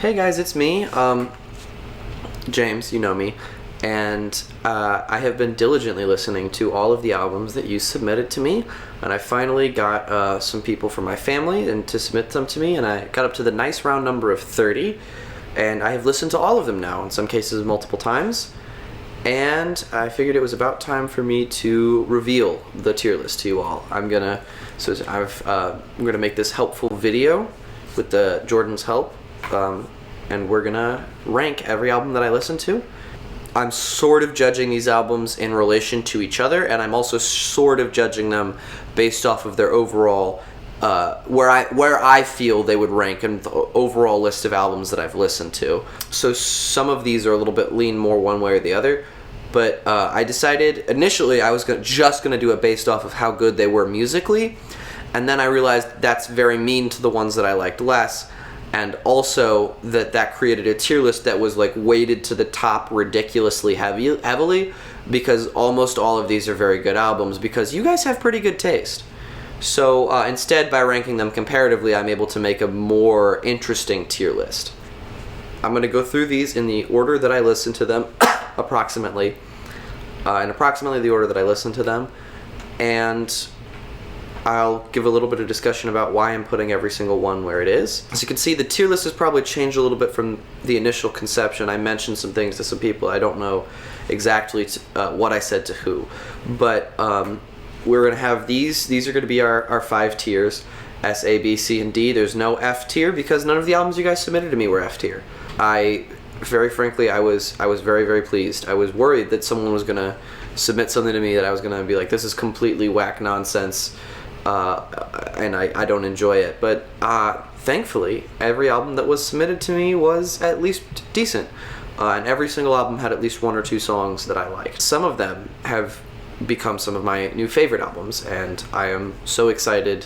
Hey guys, it's me, James, you know me, and I have been diligently listening to all of the albums that you submitted to me, and I finally got some people from my family and to submit them to me, and I got up to the nice round number of 30, and I have listened to all of them now, in some cases multiple times, and I figured it was about time for me to reveal the tier list to you all. I'm gonna make this helpful video with Jordan's help. And we're gonna rank every album that I listen to. I'm sort of judging these albums in relation to each other, and I'm also sort of judging them based off of their overall, where I feel they would rank in the overall list of albums that I've listened to. So some of these are a little bit lean more one way or the other, but I decided initially I was just gonna do it based off of how good they were musically, and then I realized that's very mean to the ones that I liked less. And also that created a tier list that was like weighted to the top ridiculously heavily, because almost all of these are very good albums because you guys have pretty good taste. So instead, by ranking them comparatively, I'm able to make a more interesting tier list. I'm going to go through these in the order that I listen to them, approximately, in approximately the order that I listen to them, and I'll give a little bit of discussion about why I'm putting every single one where it is. As you can see, the tier list has probably changed a little bit from the initial conception. I mentioned some things to some people. I don't know exactly what I said to who. But we're going to have these. These are going to be our 5 tiers. S, A, B, C, and D. There's no F tier because none of the albums you guys submitted to me were F tier. Very frankly, I was very, very pleased. I was worried that someone was going to submit something to me that I was going to be like, this is completely whack nonsense. And I don't enjoy it, but thankfully every album that was submitted to me was at least decent, and every single album had at least 1 or 2 songs that I liked. Some of them have become some of my new favorite albums, and I am so excited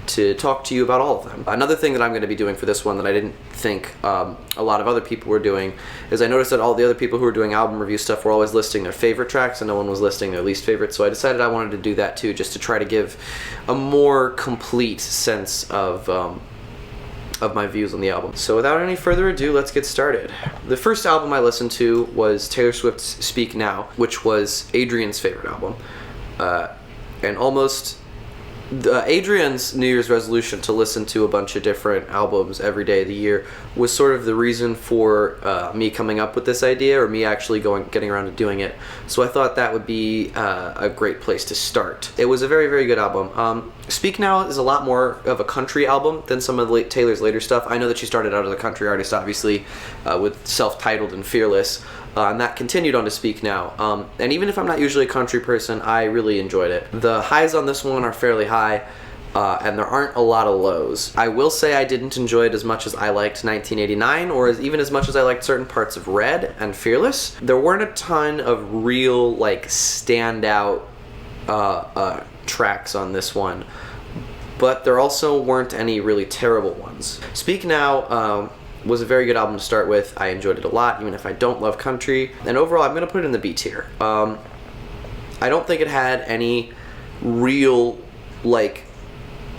to talk to you about all of them. Another thing that I'm going to be doing for this one that I didn't think a lot of other people were doing is I noticed that all the other people who were doing album review stuff were always listing their favorite tracks and no one was listing their least favorite, so I decided I wanted to do that too, just to try to give a more complete sense of my views on the album. So without any further ado, let's get started. The first album I listened to was Taylor Swift's Speak Now, which was Adrian's favorite album. And almost Adrian's New Year's resolution to listen to a bunch of different albums every day of the year was sort of the reason for me coming up with this idea, or me actually getting around to doing it. So I thought that would be a great place to start. It was a very, very good album. Speak Now is a lot more of a country album than some of Taylor's later stuff. I know that she started out as a country artist, obviously, with Self-Titled and Fearless. And that continued on to Speak Now. And even if I'm not usually a country person, I really enjoyed it. The highs on this one are fairly high, and there aren't a lot of lows. I will say I didn't enjoy it as much as I liked 1989, or even as much as I liked certain parts of Red and Fearless. There weren't a ton of real, standout tracks on this one, but there also weren't any really terrible ones. Speak Now was a very good album to start with. I enjoyed it a lot, even if I don't love country. And overall, I'm going to put it in the B tier. I don't think it had any real,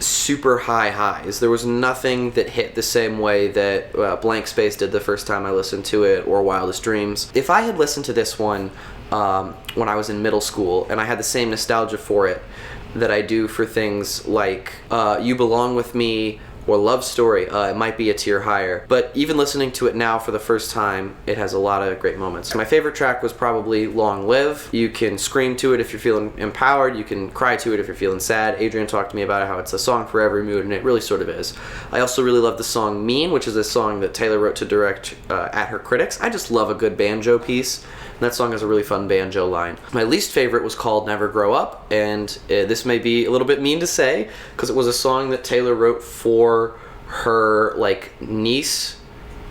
super high highs. There was nothing that hit the same way that Blank Space did the first time I listened to it, or Wildest Dreams. If I had listened to this one when I was in middle school, and I had the same nostalgia for it that I do for things like You Belong With Me, or Love Story, it might be a tier higher. But even listening to it now for the first time, it has a lot of great moments. My favorite track was probably Long Live. You can scream to it if you're feeling empowered. You can cry to it if you're feeling sad. Adrian talked to me about how it's a song for every mood, and it really sort of is. I also really love the song Mean, which is a song that Taylor wrote to direct at her critics. I just love a good banjo piece. And that song has a really fun banjo line. My least favorite was called Never Grow Up, and this may be a little bit mean to say, because it was a song that Taylor wrote for her niece,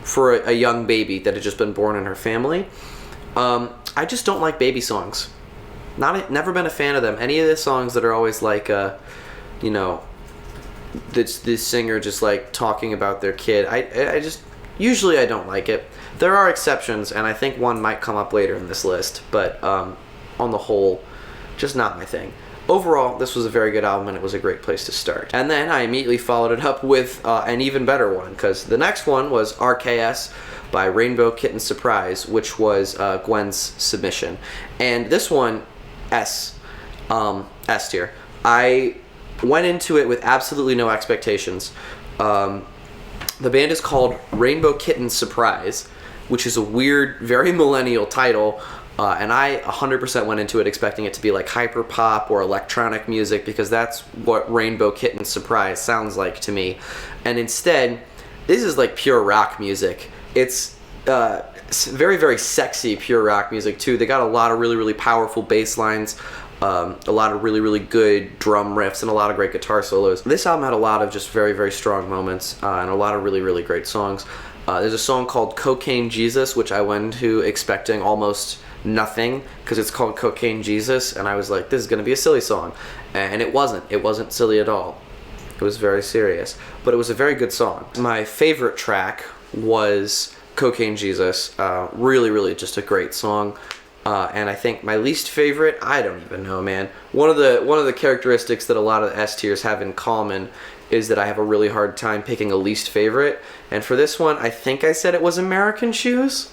for a young baby that had just been born in her family. I just don't like baby songs. Never been a fan of them. Any of the songs that are always this singer just talking about their kid, I just usually I don't like it. There are exceptions, and I think one might come up later in this list, but on the whole, just not my thing. overall, this was a very good album, and it was a great place to start. And then I immediately followed it up with an even better one, because the next one was RKS by Rainbow Kitten Surprise, which was Gwen's submission. And this one, S tier. I went into it with absolutely no expectations. The band is called Rainbow Kitten Surprise, which is a weird, very millennial title, and I 100% went into it expecting it to be like hyper pop or electronic music, because that's what Rainbow Kitten Surprise sounds like to me. And instead, this is like pure rock music. It's very, very sexy pure rock music too. They got a lot of really, really powerful bass lines, a lot of really, really good drum riffs, and a lot of great guitar solos. This album had a lot of just very, very strong moments, and a lot of really, really great songs. There's a song called Cocaine Jesus, which I went to expecting almost nothing, because it's called Cocaine Jesus, and I was like, this is going to be a silly song. And it wasn't. It wasn't silly at all. It was very serious. But it was a very good song. My favorite track was Cocaine Jesus. Really, really just a great song. And I think my least favorite, I don't even know, man. One of the characteristics that a lot of the S tiers have in common is that I have a really hard time picking a least favorite. And for this one, I think I said it was American Shoes.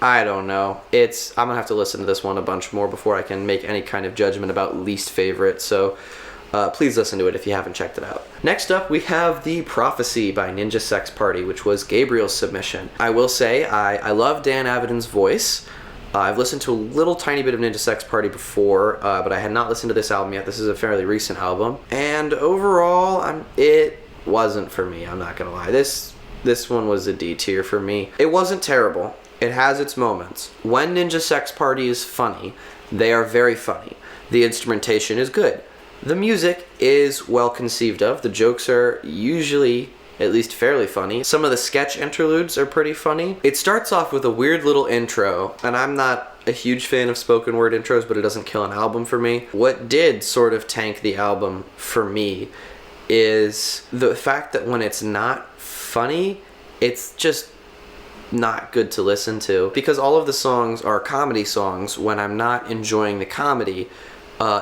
I don't know. I'm gonna have to listen to this one a bunch more before I can make any kind of judgment about least favorite. So please listen to it if you haven't checked it out. Next up, we have The Prophecy by Ninja Sex Party, which was Gabriel's submission. I will say, I love Dan Avidan's voice. I've listened to a little tiny bit of Ninja Sex Party before, but I had not listened to this album yet. This is a fairly recent album. And overall, it wasn't for me, I'm not gonna lie. This one was a D tier for me. It wasn't terrible. It has its moments. When Ninja Sex Party is funny, they are very funny. The instrumentation is good. The music is well conceived of. The jokes are usually at least fairly funny. Some of the sketch interludes are pretty funny. It starts off with a weird little intro, and I'm not a huge fan of spoken word intros, but it doesn't kill an album for me. What did sort of tank the album for me is the fact that when it's not funny, it's just not good to listen to. Because all of the songs are comedy songs, when I'm not enjoying the comedy,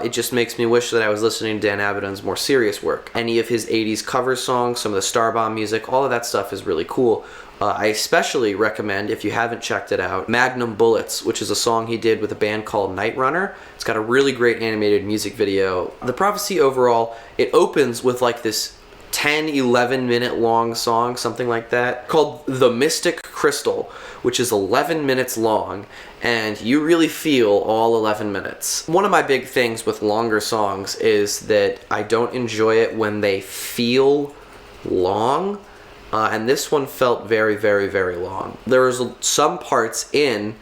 it just makes me wish that I was listening to Dan Avidan's more serious work. Any of his 80s cover songs, some of the Starbomb music, all of that stuff is really cool. I especially recommend, if you haven't checked it out, Magnum Bullets, which is a song he did with a band called Night Runner. It's got a really great animated music video. The Prophecy overall, it opens with like this 10-11 minute long song, something like that, called The Mystic Crystal, which is 11 minutes long, and you really feel all 11 minutes. One of my big things with longer songs is that I don't enjoy it when they feel long, and this one felt very, very, very long. There was some parts in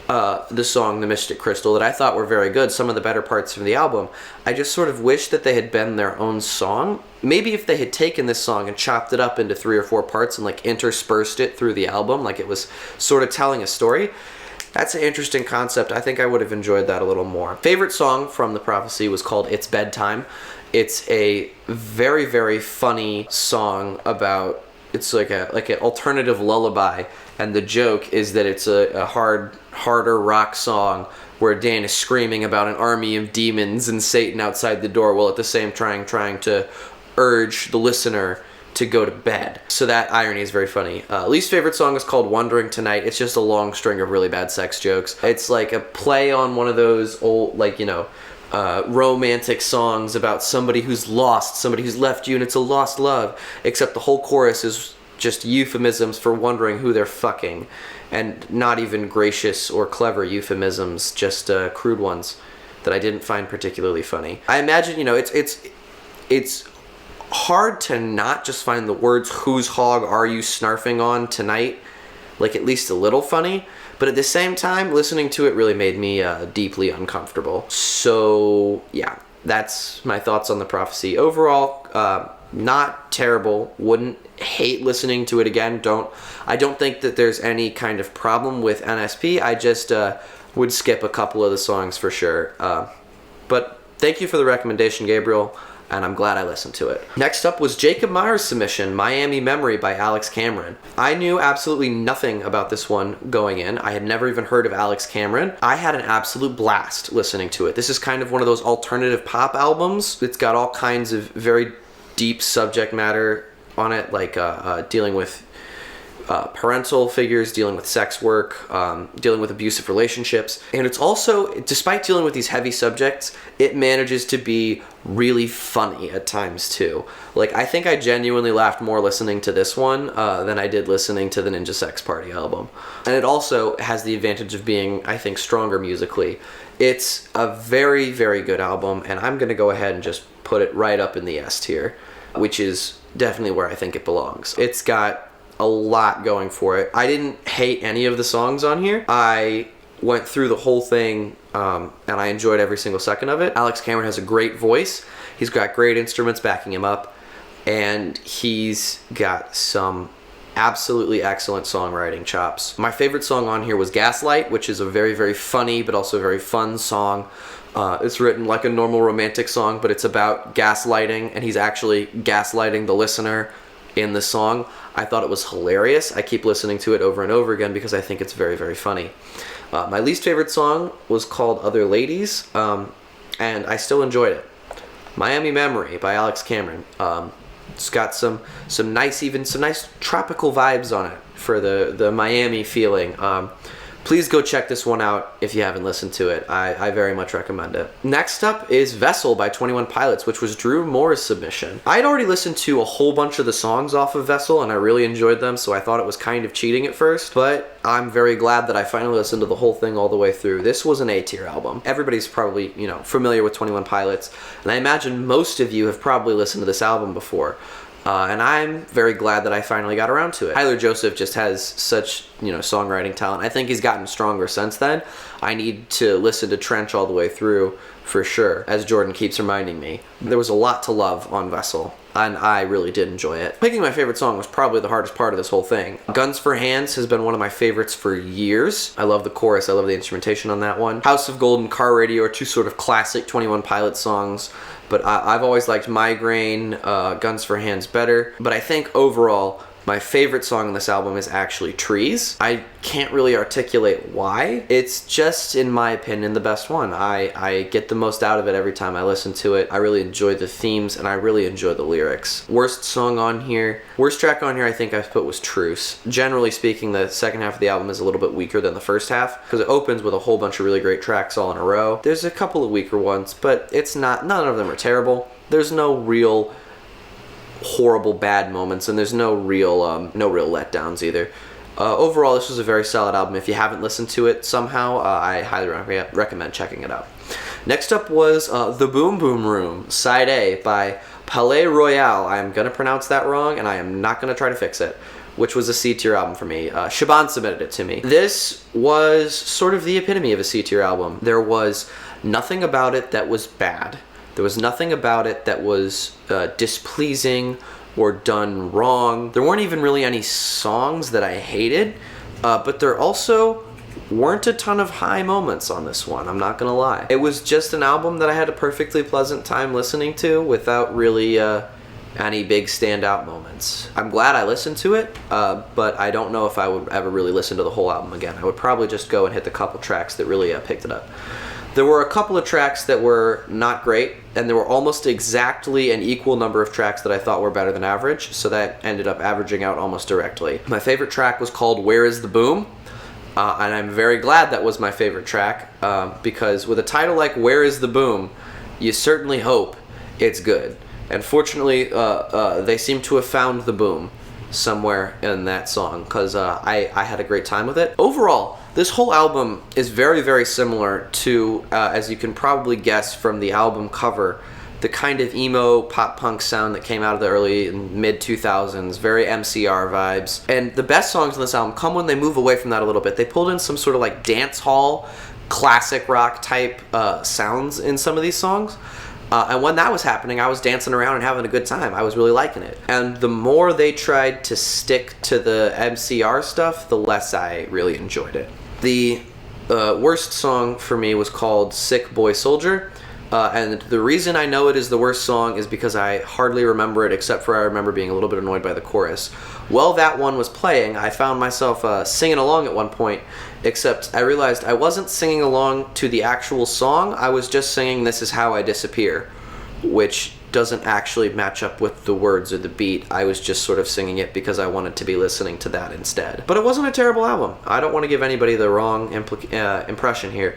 the song The Mystic Crystal that I thought were very good, some of the better parts from the album. I just sort of wish that they had been their own song. Maybe if they had taken this song and chopped it up into 3 or 4 parts and like interspersed it through the album, like it was sort of telling a story. That's an interesting concept. I think I would have enjoyed that a little more. Favorite song from The Prophecy was called It's Bedtime. It's a very, very funny song about, it's like an alternative lullaby, and the joke is that it's a harder rock song where Dan is screaming about an army of demons and Satan outside the door, while at the same time trying to urge the listener to go to bed. So that irony is very funny. Least favorite song is called Wondering Tonight. It's just a long string of really bad sex jokes. It's like a play on one of those old, like, you know, romantic songs about somebody who's lost, somebody who's left you, and it's a lost love, except the whole chorus is just euphemisms for wondering who they're fucking, and not even gracious or clever euphemisms, just crude ones that I didn't find particularly funny. I imagine, you know, it's hard to not just find the words "whose hog are you snarfing on tonight" like at least a little funny, but at the same time, listening to it really made me deeply uncomfortable. So yeah, that's my thoughts on The Prophecy. Overall, not terrible. Wouldn't hate listening to it again. I don't think that there's any kind of problem with NSP. I just would skip a couple of the songs for sure. But thank you for the recommendation, Gabriel. and I'm glad I listened to it. Next up was Jacob Meyer's submission, Miami Memory by Alex Cameron. I knew absolutely nothing about this one going in. I had never even heard of Alex Cameron. I had an absolute blast listening to it. This is kind of one of those alternative pop albums. It's got all kinds of very deep subject matter on it, like dealing with parental figures, dealing with sex work, dealing with abusive relationships. And it's also, despite dealing with these heavy subjects, it manages to be really funny at times too. Like, I think I genuinely laughed more listening to this one than I did listening to the Ninja Sex Party album. And it also has the advantage of being, I think, stronger musically. It's a very, very good album, and I'm going to go ahead and just put it right up in the S tier, which is definitely where I think it belongs. It's got a lot going for it. I didn't hate any of the songs on here. I went through the whole thing and I enjoyed every single second of it. Alex Cameron has a great voice. He's got great instruments backing him up, and he's got some absolutely excellent songwriting chops. My favorite song on here was Gaslight, which is a very, very funny but also very fun song. It's written like a normal romantic song, but it's about gaslighting, and he's actually gaslighting the listener in the song. I thought it was hilarious. I keep listening to it over and over again because I think it's very, very funny. My least favorite song was called Other Ladies, and I still enjoyed it. Miami Memory by Alex Cameron. It's got some nice tropical vibes on it for the Miami feeling. Please go check this one out if you haven't listened to it. I very much recommend it. Next up is Vessel by 21 Pilots, which was Drew Moore's submission. I had already listened to a whole bunch of the songs off of Vessel, and I really enjoyed them, so I thought it was kind of cheating at first, but I'm very glad that I finally listened to the whole thing all the way through. This was an A-tier album. Everybody's probably, familiar with 21 Pilots, and I imagine most of you have probably listened to this album before. And I'm very glad that I finally got around to it. Tyler Joseph just has such, songwriting talent. I think he's gotten stronger since then. I need to listen to Trench all the way through for sure, as Jordan keeps reminding me. There was a lot to love on Vessel, and I really did enjoy it. Picking my favorite song was probably the hardest part of this whole thing. Guns for Hands has been one of my favorites for years. I love the chorus. I love the instrumentation on that one. House of Gold and Car Radio are two sort of classic 21 Pilots songs. But I've always liked Migraine, Guns for Hands better. But I think overall, my favorite song on this album is actually Trees. I can't really articulate why. It's just, in my opinion, the best one. I get the most out of it every time I listen to it. I really enjoy the themes, and I really enjoy the lyrics. Worst track on here I think I put was Truce. Generally speaking, the second half of the album is a little bit weaker than the first half, because it opens with a whole bunch of really great tracks all in a row. There's a couple of weaker ones, but none of them are terrible. There's no real horrible bad moments, and there's no real letdowns either. Overall, this was a very solid album. If you haven't listened to it somehow, I highly recommend checking it out. Next up was The Boom Boom Room, Side A by Palaye Royale. I'm going to pronounce that wrong, and I am not going to try to fix it, which was a C-tier album for me. Shaban submitted it to me. This was sort of the epitome of a C-tier album. There was nothing about it that was bad. There was nothing about it that was displeasing or done wrong. There weren't even really any songs that I hated, but there also weren't a ton of high moments on this one, I'm not gonna lie. It was just an album that I had a perfectly pleasant time listening to without really any big standout moments. I'm glad I listened to it, but I don't know if I would ever really listen to the whole album again. I would probably just go and hit the couple tracks that really picked it up. There were a couple of tracks that were not great, and there were almost exactly an equal number of tracks that I thought were better than average, so that ended up averaging out almost directly. My favorite track was called Where Is the Boom? And I'm very glad that was my favorite track, because with a title like Where Is the Boom, you certainly hope it's good. And fortunately, they seem to have found the boom somewhere in that song, because I had a great time with it. Overall, this whole album is very, very similar to, as you can probably guess from the album cover, the kind of emo pop punk sound that came out of the early and mid 2000s, very MCR vibes. And the best songs on this album come when they move away from that a little bit. They pulled in some sort of like dance hall, classic rock type sounds in some of these songs. And when that was happening, I was dancing around and having a good time. I was really liking it. And the more they tried to stick to the MCR stuff, the less I really enjoyed it. The worst song for me was called Sick Boy Soldier And the reason I know it is the worst song is because I hardly remember it, except for I remember being a little bit annoyed by the chorus. While that one was playing, I found myself singing along at one point, except I realized I wasn't singing along to the actual song, I was just singing "This Is How I Disappear," which doesn't actually match up with the words or the beat. I was just sort of singing it because I wanted to be listening to that instead. But it wasn't a terrible album. I don't want to give anybody the wrong impression here.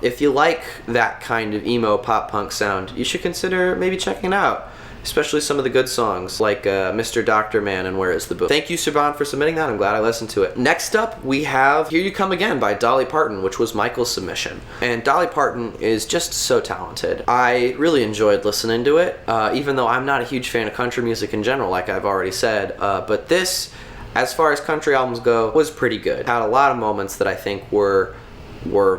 If you like that kind of emo pop punk sound, you should consider maybe checking it out. Especially some of the good songs like Mr. Doctor Man and Where Is the Book. Thank you, Saban, for submitting that. I'm glad I listened to it. Next up, we have Here You Come Again by Dolly Parton, which was Michael's submission. And Dolly Parton is just so talented. I really enjoyed listening to it, even though I'm not a huge fan of country music in general, like I've already said. But this, as far as country albums go, was pretty good. Had a lot of moments that I think were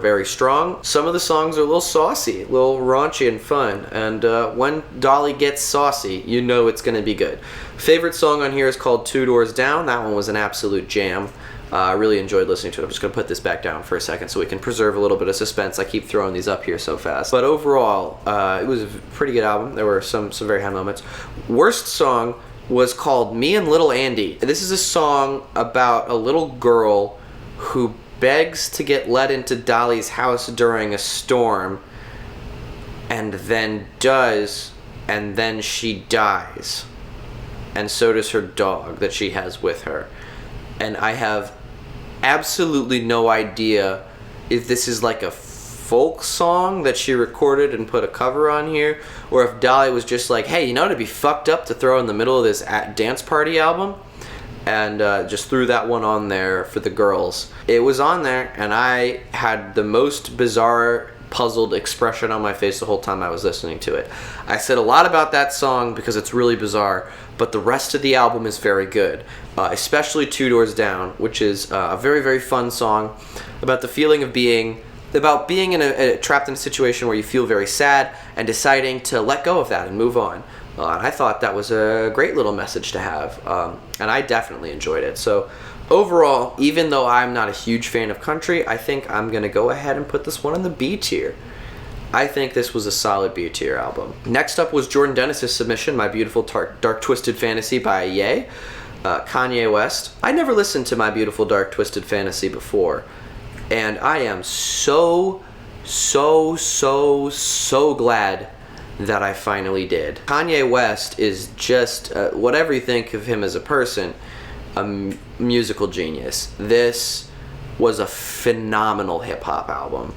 very strong. Some of the songs are a little saucy, a little raunchy and fun, and when Dolly gets saucy, you know it's gonna be good. Favorite song on here is called Two Doors Down. That one was an absolute jam. I really enjoyed listening to it. I'm just gonna put this back down for a second so we can preserve a little bit of suspense. I keep throwing these up here so fast. But overall, it was a pretty good album. There were some very high moments. Worst song was called Me and Little Andy. This is a song about a little girl who begs to get let into Dolly's house during a storm, and then does, and then she dies. And so does her dog that she has with her. And I have absolutely no idea if this is like a folk song that she recorded and put a cover on here, or if Dolly was just like, hey, you know, it'd be fucked up to throw in the middle of this dance party album, and just threw that one on there for the girls. It was on there, and I had the most bizarre, puzzled expression on my face the whole time I was listening to it. I said a lot about that song because it's really bizarre, but the rest of the album is very good, especially Two Doors Down, which is a very, very fun song about the feeling of being in trapped in a situation where you feel very sad and deciding to let go of that and move on. And I thought that was a great little message to have, and I definitely enjoyed it. So overall, even though I'm not a huge fan of country, I think I'm going to go ahead and put this one in the B tier. I think this was a solid B tier album. Next up was Jordan Dennis's submission, My Beautiful Dark Twisted Fantasy by Ye, Kanye West. I never listened to My Beautiful Dark Twisted Fantasy before, and I am so glad that I finally did. Kanye West is just, whatever you think of him as a person, a musical genius. This was a phenomenal hip-hop album.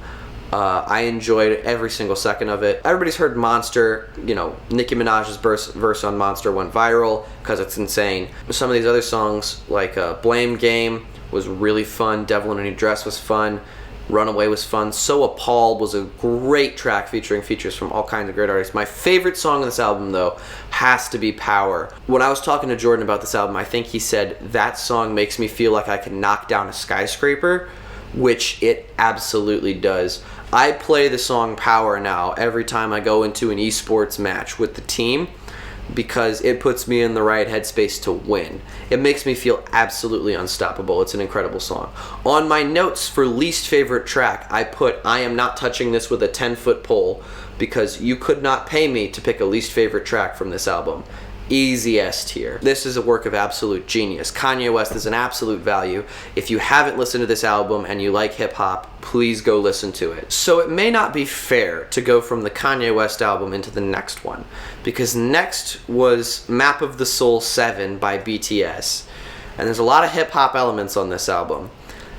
I enjoyed every single second of it. Everybody's heard Monster. You know, Nicki Minaj's verse on Monster went viral because it's insane. Some of these other songs, like Blame Game, was really fun. Devil in a New Dress was fun. Runaway was fun. So Appalled was a great track featuring features from all kinds of great artists. My favorite song on this album, though, has to be Power. When I was talking to Jordan about this album, I think he said, that song makes me feel like I can knock down a skyscraper, which it absolutely does. I play the song Power now every time I go into an esports match with the team, because it puts me in the right headspace to win. It makes me feel absolutely unstoppable. It's an incredible song. On my notes for least favorite track, I put I am not touching this with a 10-foot pole, because you could not pay me to pick a least favorite track from this album. Easy S tier. This is a work of absolute genius. Kanye West is an absolute value. If you haven't listened to this album and you like hip-hop, please go listen to it. So it may not be fair to go from the Kanye West album into the next one, because next was Map of the Soul 7 by BTS. And there's a lot of hip-hop elements on this album.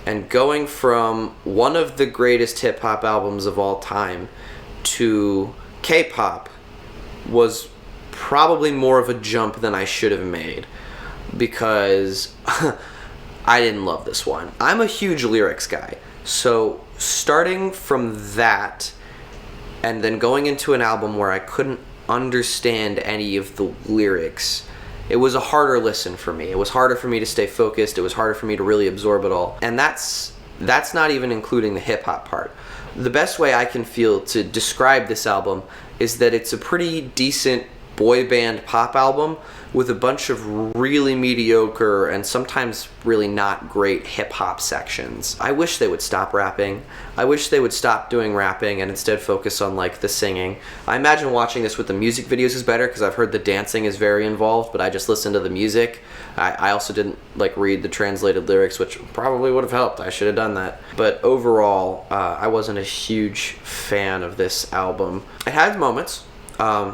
And going from one of the greatest hip-hop albums of all time to K-pop was probably more of a jump than I should have made, because I didn't love this one. I'm a huge lyrics guy, so starting from that and then going into an album where I couldn't understand any of the lyrics, it was a harder listen for me. It was harder for me to stay focused. It was harder for me to really absorb it all. And that's not even including the hip-hop part. The best way I can feel to describe this album is that it's a pretty decent boy band pop album with a bunch of really mediocre and sometimes really not great hip-hop sections. I wish they would stop rapping. I wish they would stop doing rapping and instead focus on like the singing. I imagine watching this with the music videos is better because I've heard the dancing is very involved, but I just listened to the music. I also didn't like read the translated lyrics, which probably would have helped. I should have done that. But overall, I wasn't a huge fan of this album. It had moments.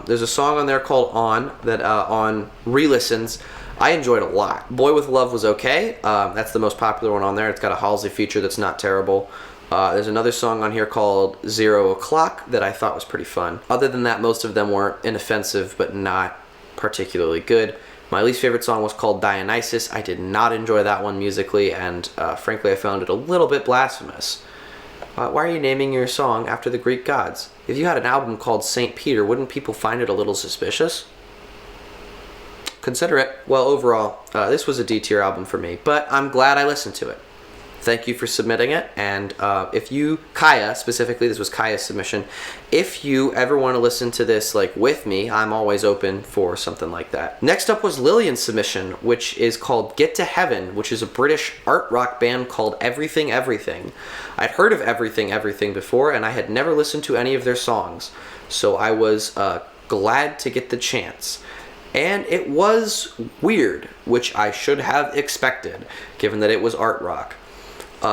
There's a song on there called On that on re-listens I enjoyed a lot. Boy With Love was okay. That's the most popular one on there. It's got a Halsey feature that's not terrible. There's another song on here called 0 O'Clock that I thought was pretty fun. Other than that, most of them were inoffensive but not particularly good. My least favorite song was called Dionysus. I did not enjoy that one musically, and frankly I found it a little bit blasphemous. Why are you naming your song after the Greek gods? If you had an album called St. Peter, wouldn't people find it a little suspicious? Consider it. Well, overall, this was a D-tier album for me, but I'm glad I listened to it. Thank you for submitting it, and if you, Kaya specifically, this was Kaya's submission, if you ever want to listen to this like with me, I'm always open for something like that. Next up was Lillian's submission, which is called Get to Heaven, which is a British art rock band called Everything Everything. I'd heard of Everything Everything before, and I had never listened to any of their songs, so I was glad to get the chance. And it was weird, which I should have expected, given that it was art rock.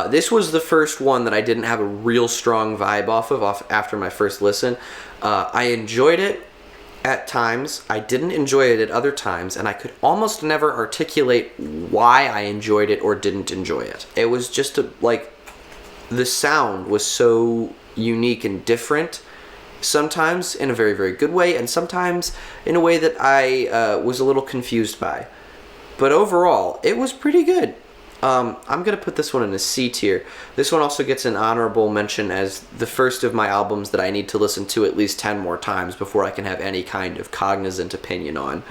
This was the first one that I didn't have a real strong vibe off after my first listen. I enjoyed it at times. I didn't enjoy it at other times, and I could almost never articulate why I enjoyed it or didn't enjoy it. It was just like the sound was so unique and different, sometimes in a very, very good way, and sometimes in a way that I was a little confused by. But overall, it was pretty good. I'm going to put this one in a C tier. This one also gets an honorable mention as the first of my albums that I need to listen to at least 10 more times before I can have any kind of cognizant opinion on.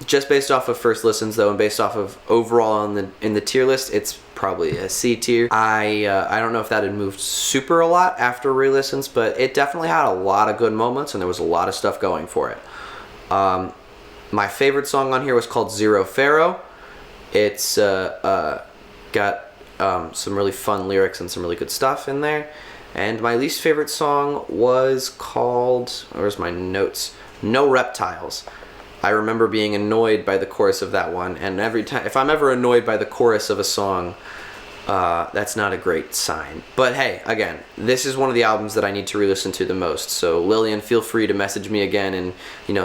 Just based off of first listens, though, and based off of overall in the tier list, it's probably a C tier. I don't know if that had moved super a lot after re-listens, but it definitely had a lot of good moments, and there was a lot of stuff going for it. My favorite song on here was called Zero Pharaoh. It's got some really fun lyrics and some really good stuff in there. And my least favorite song was called, where's my notes? No Reptiles. I remember being annoyed by the chorus of that one, and every time, if I'm ever annoyed by the chorus of a song, that's not a great sign. But hey, again, this is one of the albums that I need to re-listen to the most. So Lillian, feel free to message me again in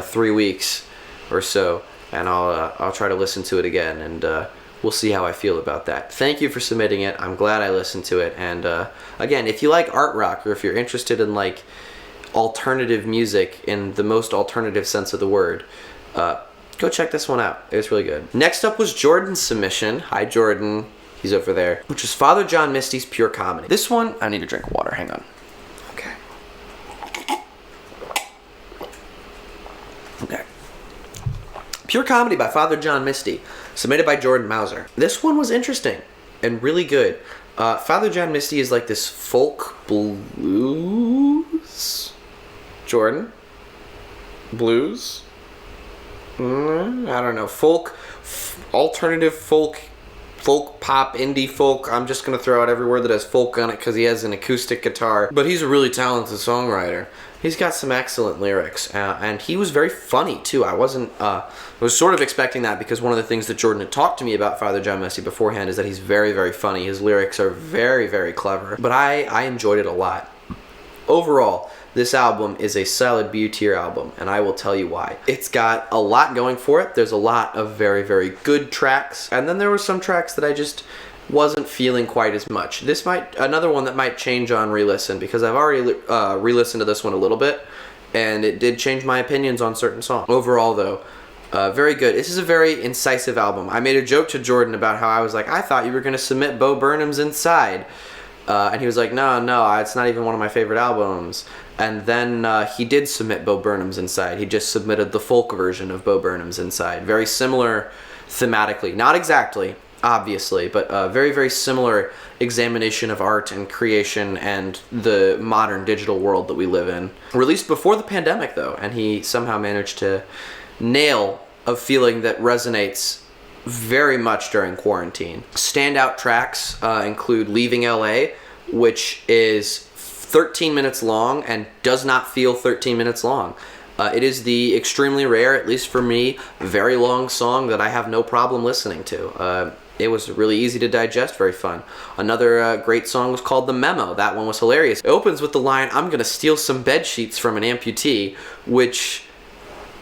3 weeks or so, and I'll try to listen to it again, and we'll see how I feel about that. Thank you for submitting it. I'm glad I listened to it. And again, if you like art rock, or if you're interested in like alternative music in the most alternative sense of the word, go check this one out. It was really good. Next up was Jordan's submission. Hi, Jordan. He's over there. Which was Father John Misty's Pure Comedy. This one, I need to drink water. Hang on. Okay. Pure Comedy by Father John Misty, submitted by Jordan Mauser. This one was interesting and really good. Father John Misty is like this folk blues. Jordan? Blues? I don't know. Folk, alternative folk pop, indie folk. I'm just going to throw out every word that has folk on it because he has an acoustic guitar. But he's a really talented songwriter. He's got some excellent lyrics, and he was very funny too. I was sort of expecting that because one of the things that Jordan had talked to me about Father John Misty beforehand is that he's very, very funny. His lyrics are very, very clever, but I enjoyed it a lot. Overall, this album is a solid B-tier album, and I will tell you why. It's got a lot going for it. There's a lot of very, very good tracks, and then there were some tracks that I just wasn't feeling quite as much. This another one that might change on re-listen, because I've already re-listened to this one a little bit, and it did change my opinions on certain songs. Overall, though, very good. This is a very incisive album. I made a joke to Jordan about how I was like, I thought you were going to submit Bo Burnham's Inside. And he was like, no, it's not even one of my favorite albums. And then he did submit Bo Burnham's Inside. He just submitted the folk version of Bo Burnham's Inside. Very similar thematically. Not exactly. obviously, but a very, very similar examination of art and creation and the modern digital world that we live in. Released before the pandemic, though, and he somehow managed to nail a feeling that resonates very much during quarantine. Standout tracks include Leaving LA, which is 13 minutes long and does not feel 13 minutes long. It is the extremely rare, at least for me, very long song that I have no problem listening to. It was really easy to digest, very fun. Another great song was called The Memo. That one was hilarious. It opens with the line, "I'm gonna steal some bed sheets from an amputee," which,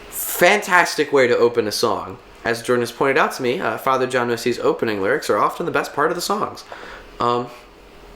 fantastic way to open a song. As Jordan has pointed out to me, Father John Misty's opening lyrics are often the best part of the songs.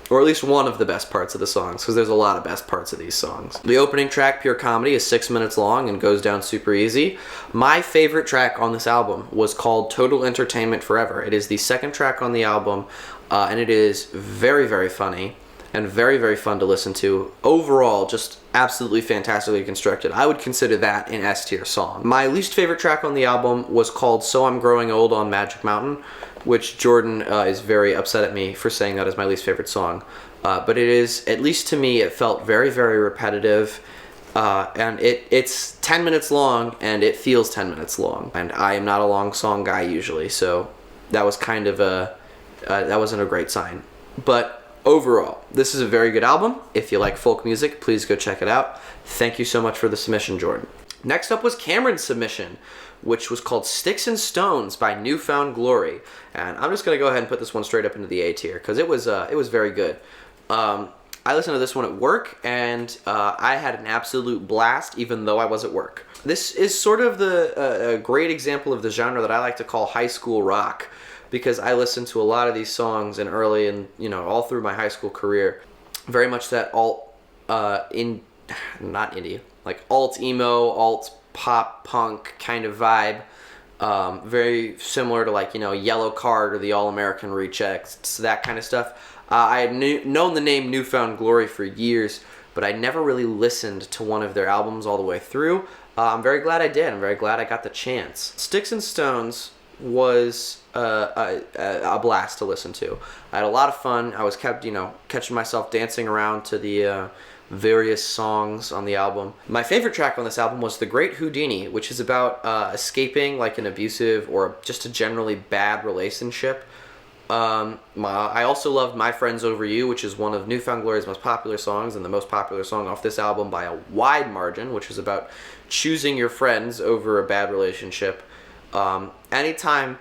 Or at least one of the best parts of the songs, because there's a lot of best parts of these songs. The opening track, Pure Comedy, is 6 minutes long and goes down super easy. My favorite track on this album was called Total Entertainment Forever. It is the second track on the album, and it is very, very funny and very, very fun to listen to. Overall, just absolutely fantastically constructed. I would consider that an S-tier song. My least favorite track on the album was called So I'm Growing Old on Magic Mountain, which Jordan is very upset at me for saying that is my least favorite song. But it is, at least to me, it felt very, very repetitive. And it's 10 minutes long, and it feels 10 minutes long. And I am not a long song guy usually, so that was kind of that wasn't a great sign. But overall, this is a very good album. If you like folk music, please go check it out. Thank you so much for the submission, Jordan. Next up was Cameron's submission, which was called Sticks and Stones by Newfound Glory. And I'm just going to go ahead and put this one straight up into the A tier, because it was very good. I listened to this one at work, and I had an absolute blast, even though I was at work. This is sort of a great example of the genre that I like to call high school rock, because I listened to a lot of these songs in early and, all through my high school career. Very much that not indie, like alt emo, alt pop punk kind of vibe. Very similar to Yellow Card or the All American Rejects, that kind of stuff. I had known the name Newfound Glory for years, but I never really listened to one of their albums all the way through. I'm very glad I did. I'm very glad I got the chance. Sticks and Stones was a blast to listen to. I had a lot of fun. I was catching myself dancing around to the various songs on the album. My favorite track on this album was The Great Houdini, which is about escaping an abusive or just a generally bad relationship. I also loved My Friends Over You, which is one of Newfound Glory's most popular songs and the most popular song off this album by a wide margin, which is about choosing your friends over a bad relationship. Anytime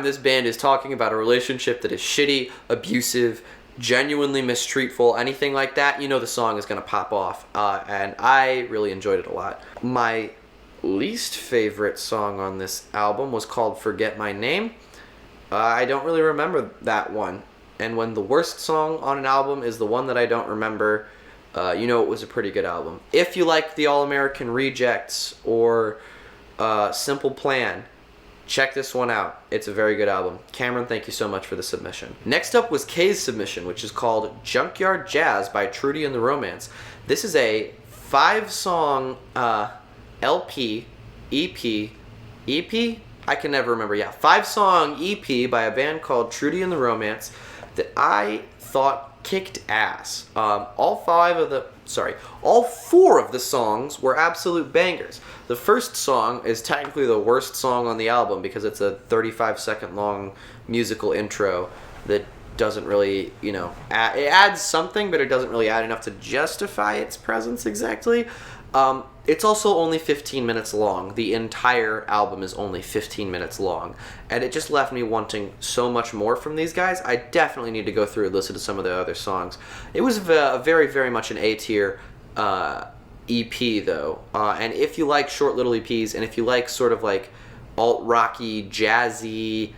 this band is talking about a relationship that is shitty, abusive, genuinely mistreatful, anything like that, the song is going to pop off. And I really enjoyed it a lot. My least favorite song on this album was called Forget My Name. I don't really remember that one. And when the worst song on an album is the one that I don't remember, it was a pretty good album. If you like the All American Rejects or Simple Plan, check this one out. It's a very good album. Cameron, thank you so much for the submission. Next up was Kay's submission, which is called Junkyard Jazz by Trudy and the Romance. This is a 5-song LP, EP? I can never remember. 5-song EP by a band called Trudy and the Romance that I thought kicked ass. All 4 of the songs were absolute bangers. The first song is technically the worst song on the album because it's a 35-second long musical intro that doesn't really, it adds something, but it doesn't really add enough to justify its presence exactly. It's also only 15 minutes long. The entire album is only 15 minutes long. And it just left me wanting so much more from these guys. I definitely need to go through and listen to some of the other songs. It was very, very much an A-tier EP, though. And if you like short little EPs, and if you like sort of alt-rocky, jazzy...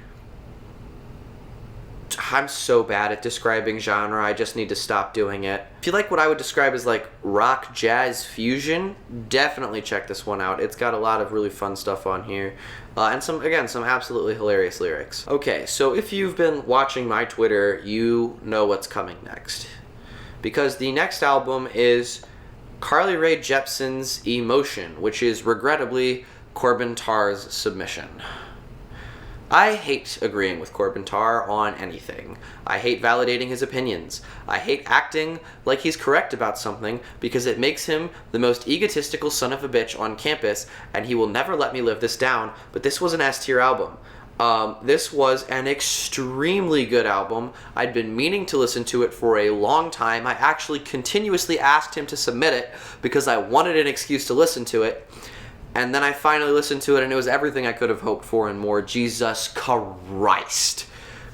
I'm so bad at describing genre, I just need to stop doing it. If you like what I would describe as rock jazz fusion, definitely check this one out. It's got a lot of really fun stuff on here. And some absolutely hilarious lyrics. Okay, so if you've been watching my Twitter, you know what's coming next. Because the next album is Carly Rae Jepsen's Emotion, which is regrettably Corbin Tarr's submission. I hate agreeing with Corbin Tarr on anything. I hate validating his opinions. I hate acting like he's correct about something because it makes him the most egotistical son of a bitch on campus, and he will never let me live this down, but this was an S-tier album. This was an extremely good album. I'd been meaning to listen to it for a long time. I actually continuously asked him to submit it because I wanted an excuse to listen to it. And then I finally listened to it, and it was everything I could have hoped for and more. Jesus Christ.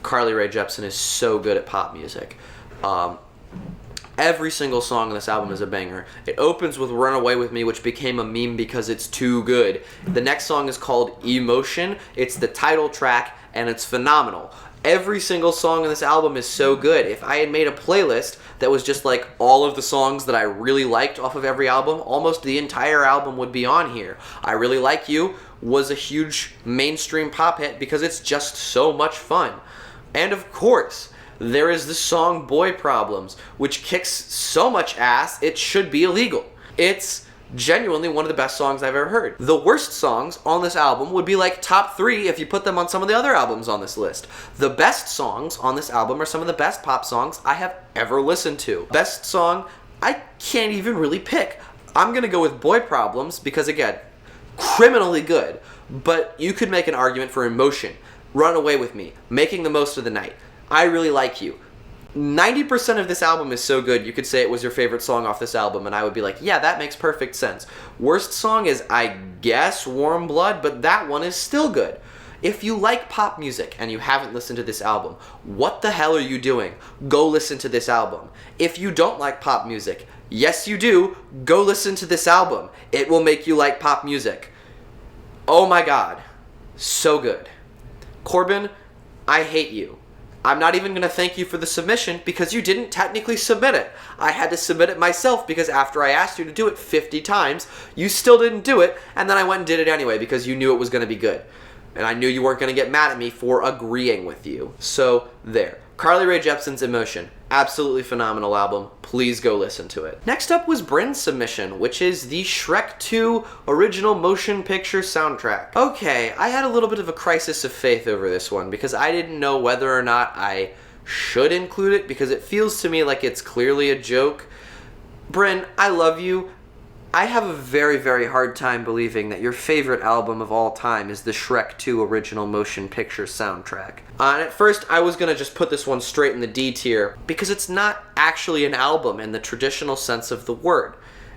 Carly Rae Jepsen is so good at pop music. Every single song on this album is a banger. It opens with Run Away With Me, which became a meme because it's too good. The next song is called Emotion. It's the title track, and it's phenomenal. Every single song on this album is so good. If I had made a playlist that was just like all of the songs that I really liked off of every album, almost the entire album would be on here. I Really Like You was a huge mainstream pop hit because it's just so much fun. And of course, there is the song Boy Problems, which kicks so much ass it should be illegal. It's genuinely one of the best songs I've ever heard. The worst songs on this album would be like top 3 if you put them on some of the other albums on this list. The best songs on this album are some of the best pop songs I have ever listened to. Best song, I can't even really pick. I'm gonna go with Boy Problems because, again, criminally good, but you could make an argument for Emotion, Run Away With Me, Making the Most of the Night, I Really Like You. 90% of this album is so good, you could say it was your favorite song off this album, and I would be like, yeah, that makes perfect sense. Worst song is, I guess, Warm Blood, but that one is still good. If you like pop music and you haven't listened to this album, what the hell are you doing? Go listen to this album. If you don't like pop music, yes you do, go listen to this album. It will make you like pop music. Oh my god. So good. Corbin, I hate you. I'm not even going to thank you for the submission because you didn't technically submit it. I had to submit it myself because after I asked you to do it 50 times, you still didn't do it, and then I went and did it anyway because you knew it was going to be good. And I knew you weren't going to get mad at me for agreeing with you. So, there. Carly Rae Jepsen's Emotion. Absolutely phenomenal album. Please go listen to it. Next up was Bryn's submission, which is the Shrek 2 original motion picture soundtrack. Okay, I had a little bit of a crisis of faith over this one because I didn't know whether or not I should include it because it feels to me like it's clearly a joke. Bryn, I love you. I have a very, very hard time believing that your favorite album of all time is the Shrek 2 original motion picture soundtrack. And at first, I was going to just put this one straight in the D tier because it's not actually an album in the traditional sense of the word.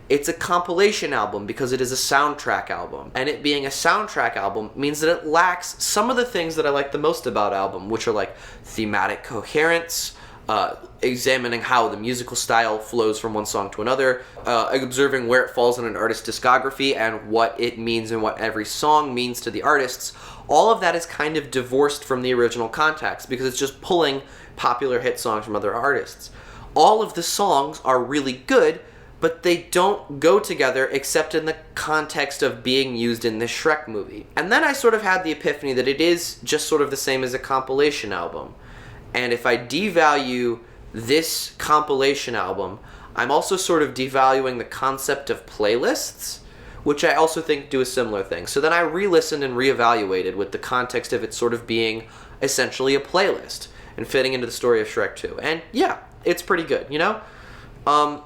It's a compilation album because it is a soundtrack album. And it being a soundtrack album means that it lacks some of the things that I like the most about album, which are like thematic coherence, examining how the musical style flows from one song to another, observing where it falls in an artist's discography and what it means and what every song means to the artists. All of that is kind of divorced from the original context because it's just pulling popular hit songs from other artists. All of the songs are really good, but they don't go together except in the context of being used in this Shrek movie. And then I sort of had the epiphany that it is just sort of the same as a compilation album. And if I devalue this compilation album, I'm also sort of devaluing the concept of playlists, which I also think do a similar thing. So then I re-listened and re-evaluated with the context of it sort of being essentially a playlist and fitting into the story of Shrek 2. And yeah, it's pretty good, you know? I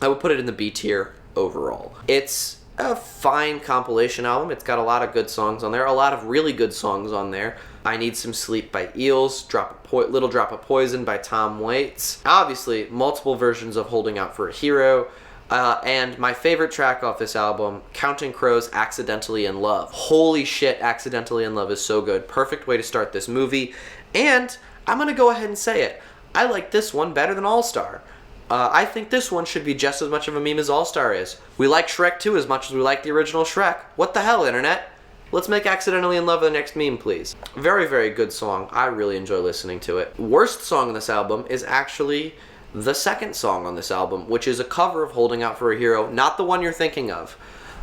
would put it in the B tier overall. It's a fine compilation album. It's got a lot of good songs on there, a lot of really good songs on there. I Need Some Sleep by Eels, Little Drop of Poison by Tom Waits. Obviously, multiple versions of Holding Out for a Hero. And my favorite track off this album, Counting Crows, Accidentally in Love. Holy shit, Accidentally in Love is so good. Perfect way to start this movie. And I'm going to go ahead and say it. I like this one better than All Star. I think this one should be just as much of a meme as All Star is. We like Shrek 2 as much as we like the original Shrek. What the hell, internet? Let's make Accidentally in Love the next meme, please. Very, very good song. I really enjoy listening to it. Worst song on this album is actually the second song on this album, which is a cover of Holding Out for a Hero, not the one you're thinking of.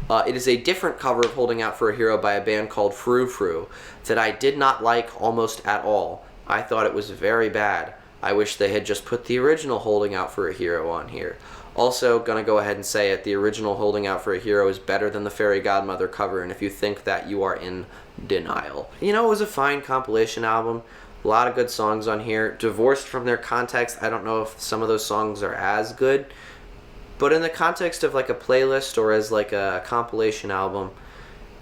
It is a different cover of Holding Out for a Hero by a band called Frou Frou that I did not like almost at all. I thought it was very bad. I wish they had just put the original Holding Out for a Hero on here. Also, gonna go ahead and say it, the original Holding Out for a Hero is better than the Fairy Godmother cover, and if you think that, you are in denial. You know, it was a fine compilation album. A lot of good songs on here. Divorced from their context, I don't know if some of those songs are as good, but in the context of like a playlist or as like a compilation album,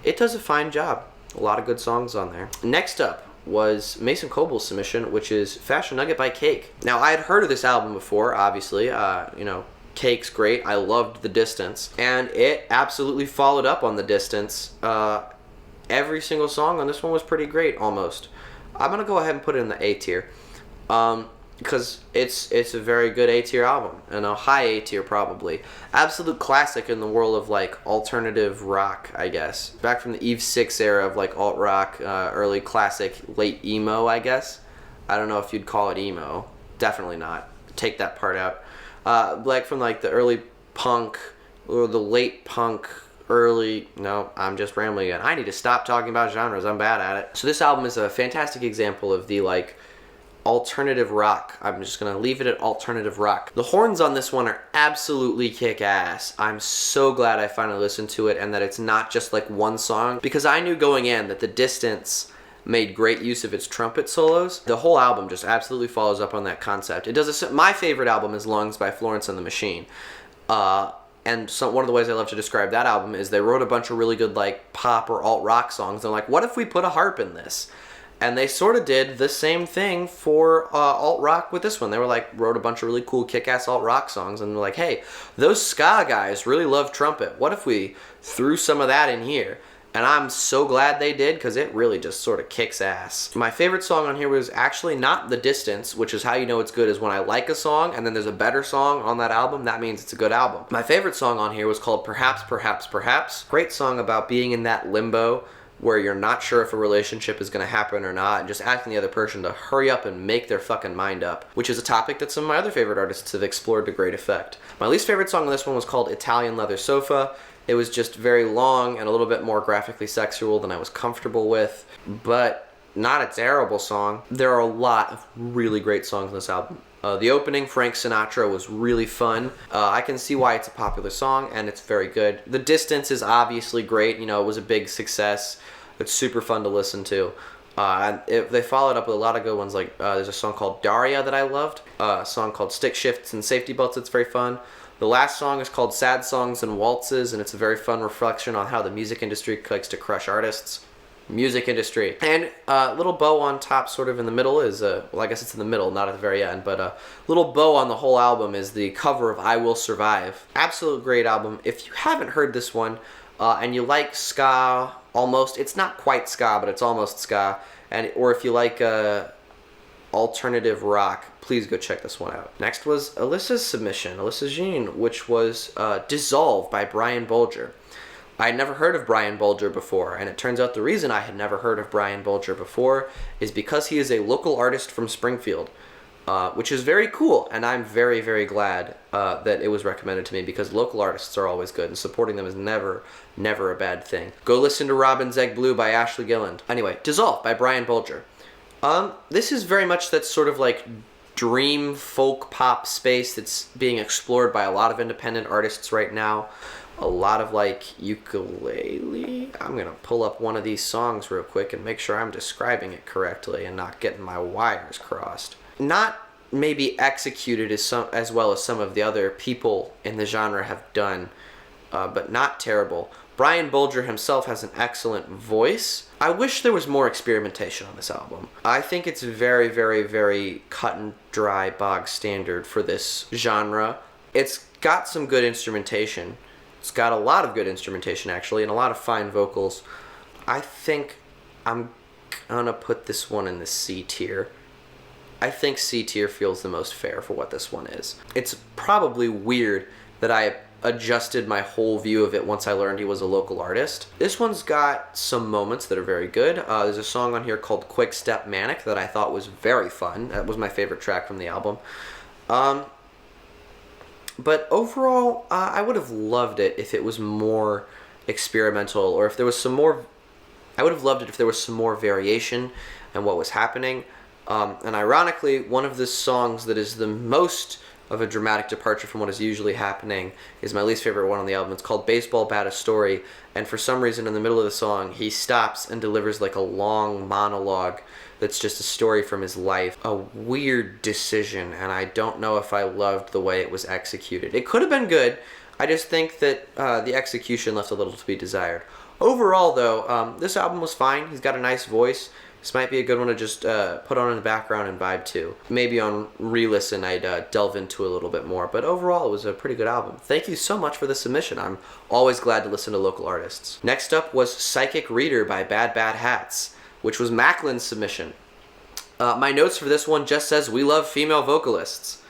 it does a fine job. A lot of good songs on there. Next up was Mason Coble's submission, which is Fashion Nugget by Cake. Now, I had heard of this album before, obviously. You know, Cake's great. I loved The Distance. And it absolutely followed up on The Distance. Every single song on this one was pretty great, almost. I'm going to go ahead and put it in the A tier. Because it's a very good A tier album. And a high A tier, probably. Absolute classic in the world of, like, alternative rock, I guess. Back from the Eve 6 era of, like, alt rock, early classic, late emo, I guess. I don't know if you'd call it emo. Definitely not. Take that part out. Like, from, like, the early punk, or the late punk, no, I'm just rambling again. I need to stop talking about genres. I'm bad at it. So this album is a fantastic example of the, like, alternative rock. I'm just gonna leave it at alternative rock. The horns on this one are absolutely kick-ass. I'm so glad I finally listened to it and that it's not just like one song, because I knew going in that The Distance made great use of its trumpet solos. The whole album just absolutely follows up on that concept. It does my favorite album is Lungs by Florence and the Machine. And one of the ways I love to describe that album is they wrote a bunch of really good like pop or alt rock songs. They're like, what if we put a harp in this? And they sort of did the same thing for alt rock with this one. They were like, wrote a bunch of really cool kick-ass alt rock songs, and they're like, hey, those ska guys really love trumpet. What if we threw some of that in here? And I'm so glad they did, because it really just sort of kicks ass. My favorite song on here was actually not The Distance, which is how you know it's good, is when I like a song and then there's a better song on that album, that means it's a good album. My favorite song on here was called Perhaps, Perhaps, Perhaps. Great song about being in that limbo where you're not sure if a relationship is going to happen or not, and just asking the other person to hurry up and make their fucking mind up, which is a topic that some of my other favorite artists have explored to great effect. My least favorite song on this one was called Italian Leather Sofa. It was just very long and a little bit more graphically sexual than I was comfortable with, but not a terrible song. There are a lot of really great songs on this album. The opening, Frank Sinatra, was really fun. I can see why it's a popular song, and it's very good. The Distance is obviously great. You know, it was a big success. It's super fun to listen to. They followed up with a lot of good ones, like there's a song called Daria that I loved, a song called Stick Shifts and Safety Belts that's very fun. The last song is called Sad Songs and Waltzes, and it's a very fun reflection on how the music industry likes to crush artists. Music industry. And a little bow on top, sort of in the middle, is, well, I guess it's in the middle, not at the very end, but a little bow on the whole album is the cover of I Will Survive. Absolute great album. If you haven't heard this one, and you like ska, almost, it's not quite ska, but it's almost ska, or if you like alternative rock, please go check this one out. Next was Alyssa's submission, Alyssa Jean, which was Dissolve by Brian Bulger. I had never heard of Brian Bulger before, and it turns out the reason I had never heard of Brian Bulger before is because he is a local artist from Springfield, which is very cool, and I'm very, very glad that it was recommended to me, because local artists are always good, and supporting them is never, never a bad thing. Go listen to Robin's Egg Blue by Ashley Gilland. Anyway, Dissolve by Brian Bulger. This is very much that sort of like dream folk pop space that's being explored by a lot of independent artists right now. A lot of like ukulele. I'm gonna pull up one of these songs real quick and make sure I'm describing it correctly and not getting my wires crossed. Not maybe executed as well as some of the other people in the genre have done, but not terrible. Brian Bulger himself has an excellent voice. I wish there was more experimentation on this album. I think it's very, very, very cut and dry, bog standard for this genre. It's got some good instrumentation. It's got a lot of good instrumentation, actually, and a lot of fine vocals. I think I'm gonna put this one in the C tier. I think C tier feels the most fair for what this one is. It's probably weird that I adjusted my whole view of it once I learned he was a local artist. This one's got some moments that are very good. There's a song on here called Quick Step Manic that I thought was very fun. That was my favorite track from the album. But overall, I would have loved it if it was more experimental, or if there was some more... I would have loved it if there was some more variation in what was happening. And ironically, one of the songs that is the most of a dramatic departure from what is usually happening, is my least favorite one on the album. It's called Baseball Bat a Story, and for some reason in the middle of the song, he stops and delivers like a long monologue that's just a story from his life. A weird decision, and I don't know if I loved the way it was executed. It could have been good. I just think that the execution left a little to be desired. Overall, though, this album was fine. He's got a nice voice. This might be a good one to just put on in the background and vibe to. Maybe on re-listen I'd delve into a little bit more, but overall it was a pretty good album. Thank you so much for the submission. I'm always glad to listen to local artists. Next up was Psychic Reader by Bad Bad Hats, which was Macklin's submission. My notes for this one just says we love female vocalists.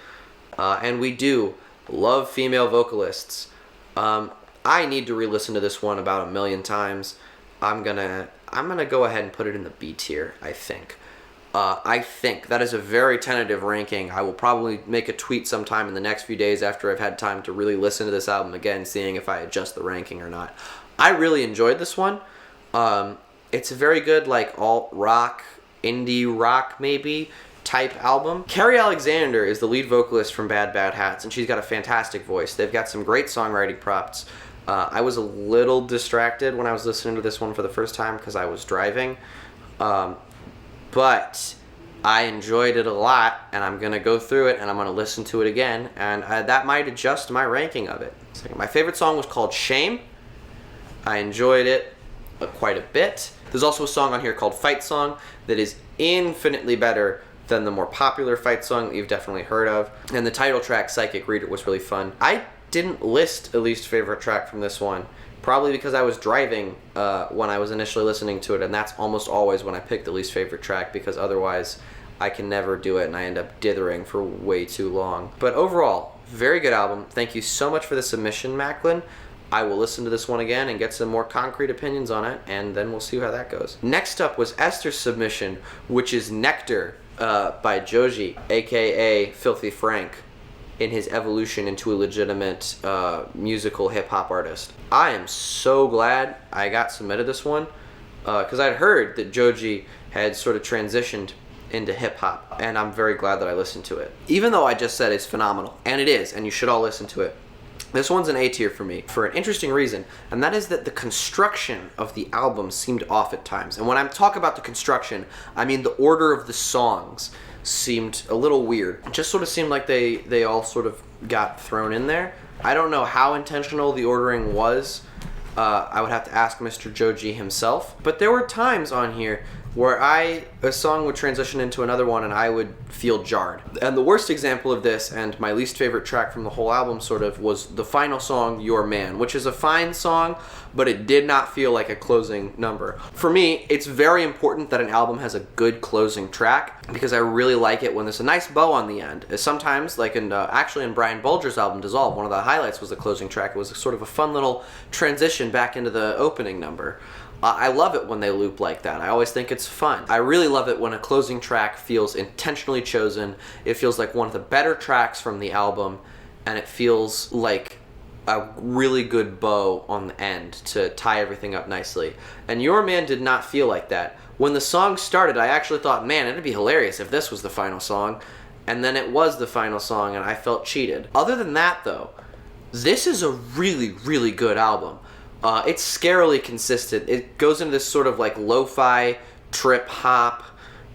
And we do love female vocalists. I need to re-listen to this one about 1,000,000 times. I'm gonna go ahead and put it in the B tier, I think. I think that is a very tentative ranking. I will probably make a tweet sometime in the next few days after I've had time to really listen to this album again, seeing if I adjust the ranking or not. I really enjoyed this one. It's a very good, like, alt-rock, indie rock, maybe, type album. Carrie Alexander is the lead vocalist from Bad Bad Hats, and she's got a fantastic voice. They've got some great songwriting props. I was a little distracted when I was listening to this one for the first time because I was driving. But I enjoyed it a lot, and I'm going to go through it, and I'm going to listen to it again, and that might adjust my ranking of it. My favorite song was called Shame. I enjoyed it quite a bit. There's also a song on here called Fight Song that is infinitely better than the more popular Fight Song that you've definitely heard of. And the title track, Psychic Reader, was really fun. I didn't list a least favorite track from this one, probably because I was driving when I was initially listening to it, and that's almost always when I pick the least favorite track, because otherwise I can never do it and I end up dithering for way too long. But overall, very good album. Thank you so much for the submission, Macklin. I will listen to this one again and get some more concrete opinions on it, and then we'll see how that goes. Next up was Esther's submission, which is Nectar by Joji, aka Filthy Frank, in his evolution into a legitimate musical hip-hop artist. I am so glad I got submitted this one, because I'd heard that Joji had sort of transitioned into hip-hop, and I'm very glad that I listened to it. Even though I just said it's phenomenal, and it is, and you should all listen to it, this one's an A tier for me for an interesting reason, and that is that the construction of the album seemed off at times. And when I talk about the construction, I mean the order of the songs seemed a little weird. It just sort of seemed like they all sort of got thrown in there. I don't know how intentional the ordering was. I would have to ask Mr. Joji himself. But there were times on here where a song would transition into another one and I would feel jarred. And the worst example of this, and my least favorite track from the whole album sort of, was the final song, Your Man, which is a fine song, but it did not feel like a closing number. For me, it's very important that an album has a good closing track, because I really like it when there's a nice bow on the end. Sometimes, like actually in Brian Bulger's album, Dissolve, one of the highlights was the closing track. It was sort of a fun little transition back into the opening number. I love it when they loop like that. I always think it's fun. I really love it when a closing track feels intentionally chosen. It feels like one of the better tracks from the album, and it feels like a really good bow on the end to tie everything up nicely. And Your Man did not feel like that. When the song started, I actually thought, man, it'd be hilarious if this was the final song. And then it was the final song, and I felt cheated. Other than that, though, this is a really, really good album. It's scarily consistent. It goes into this sort of like lo-fi, trip-hop,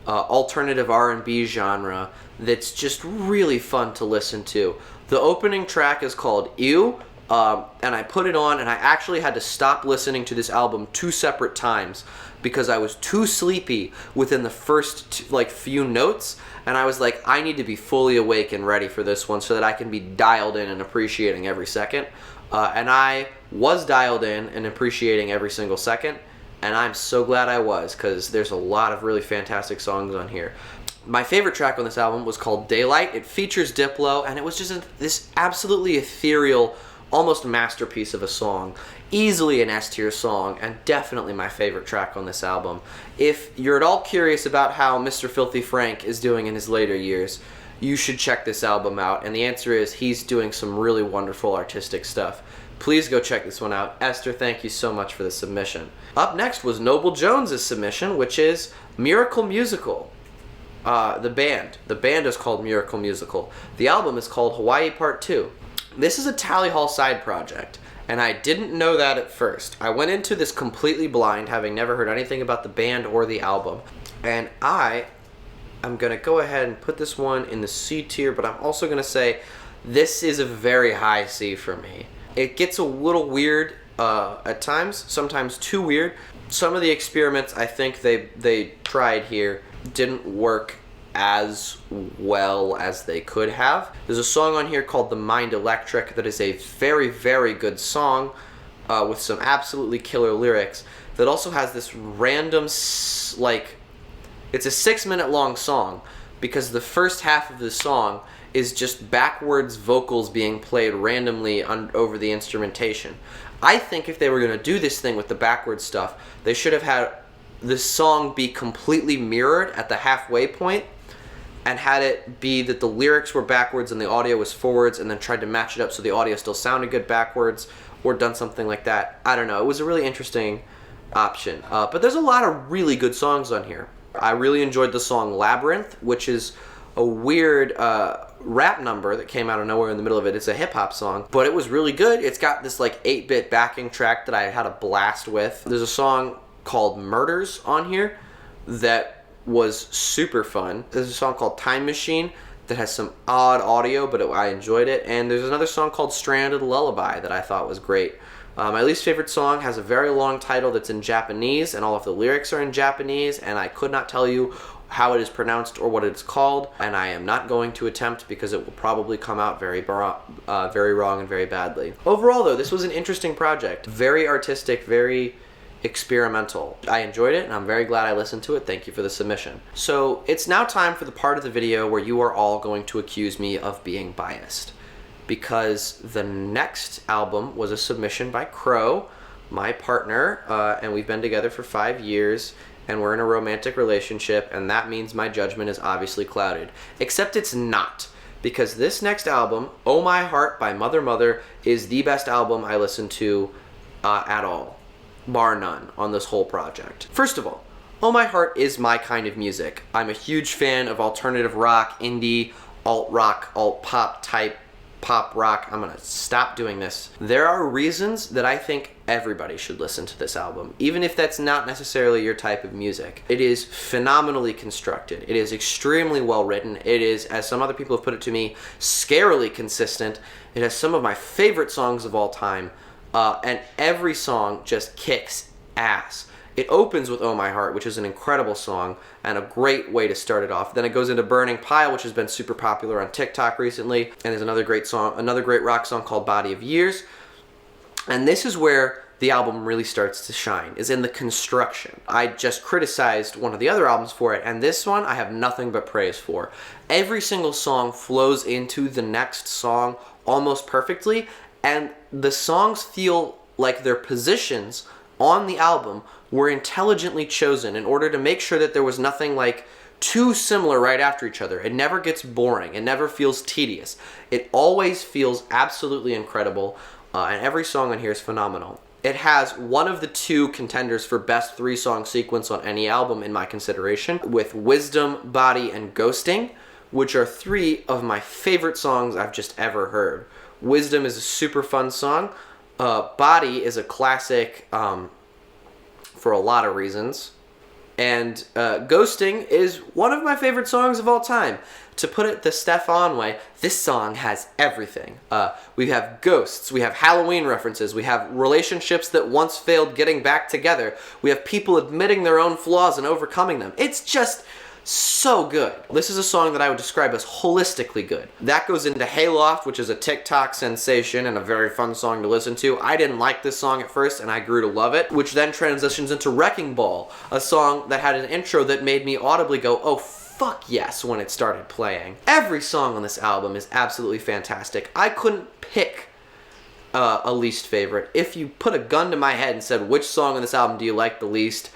alternative R&B genre that's just really fun to listen to. The opening track is called Ew, and I put it on and I actually had to stop listening to this album 2 separate times because I was too sleepy within the first few notes, and I was like, I need to be fully awake and ready for this one so that I can be dialed in and appreciating every second. And I was dialed in and appreciating every single second, and I'm so glad I was, because there's a lot of really fantastic songs on here. My favorite track on this album was called Daylight. It features Diplo, and it was just this absolutely ethereal, almost masterpiece of a song. Easily an S-tier song, and definitely my favorite track on this album. If you're at all curious about how Mr. Filthy Frank is doing in his later years, you should check this album out, and the answer is he's doing some really wonderful artistic stuff. Please go check this one out. Esther, thank you so much for the submission. Up next was Noble Jones's submission, which is Miracle Musical. The band is called Miracle Musical. The album is called Hawaii Part 2. This is a Tally Hall side project, and I didn't know that at first. I went into this completely blind, having never heard anything about the band or the album. And I'm going to go ahead and put this one in the C tier, but I'm also going to say this is a very high C for me. It gets a little weird at times, sometimes too weird. Some of the experiments I think they tried here didn't work as well as they could have. There's a song on here called The Mind Electric that is a very, very good song with some absolutely killer lyrics that also has this random, like, it's a 6-minute long song because the first half of the song is just backwards vocals being played randomly over the instrumentation. I think if they were going to do this thing with the backwards stuff, they should have had the song be completely mirrored at the halfway point and had it be that the lyrics were backwards and the audio was forwards, and then tried to match it up so the audio still sounded good backwards, or done something like that. I don't know. It was a really interesting option. But there's a lot of really good songs on here. I really enjoyed the song Labyrinth, which is a weird rap number that came out of nowhere in the middle of it. It's a hip-hop song, but it was really good. It's got this like 8-bit backing track that I had a blast with. There's a song called Murders on here that was super fun. There's a song called Time Machine that has some odd audio, but I enjoyed it. And there's another song called Stranded Lullaby that I thought was great. My least favorite song has a very long title that's in Japanese, and all of the lyrics are in Japanese, and I could not tell you how it is pronounced or what it's called, and I am not going to attempt because it will probably come out very wrong and very badly. Overall, though, this was an interesting project. Very artistic, very experimental. I enjoyed it, and I'm very glad I listened to it. Thank you for the submission. So it's now time for the part of the video where you are all going to accuse me of being biased, because the next album was a submission by Crow, my partner, and we've been together for 5 years, and we're in a romantic relationship, and that means my judgment is obviously clouded. Except it's not, because this next album, Oh My Heart by Mother Mother, is the best album I listened to at all, bar none, on this whole project. First of all, Oh My Heart is my kind of music. I'm a huge fan of alternative rock, indie, alt-rock, alt-pop type pop rock. I'm gonna stop doing this. There are reasons that I think everybody should listen to this album, even if that's not necessarily your type of music. It is phenomenally constructed. It is extremely well written. It is, as some other people have put it to me, scarily consistent. It has some of my favorite songs of all time, and every song just kicks ass. It opens with Oh My Heart, which is an incredible song and a great way to start it off. Then it goes into Burning Pile, which has been super popular on TikTok recently, and there's another great song, another great rock song called Body of Years. And this is where the album really starts to shine, is in the construction. I just criticized one of the other albums for it, and this one I have nothing but praise for. Every single song flows into the next song almost perfectly, and the songs feel like their positions on the album were intelligently chosen in order to make sure that there was nothing like too similar right after each other. It never gets boring. It never feels tedious. It always feels absolutely incredible, and every song on here is phenomenal. It has one of the 2 contenders for best 3-song sequence on any album in my consideration, with Wisdom, Body, and Ghosting, which are 3 of my favorite songs I've just ever heard. Wisdom is a super fun song. Body is a classic for a lot of reasons. And Ghosting is one of my favorite songs of all time. To put it the Stefan way, this song has everything. We have ghosts, we have Halloween references, we have relationships that once failed getting back together, we have people admitting their own flaws and overcoming them. It's just so good. This is a song that I would describe as holistically good. That goes into Hayloft, which is a TikTok sensation and a very fun song to listen to. I didn't like this song at first, and I grew to love it, which then transitions into Wrecking Ball, a song that had an intro that made me audibly go, oh fuck yes, when it started playing. Every song on this album is absolutely fantastic. I couldn't pick a least favorite. If you put a gun to my head and said, which song on this album do you like the least,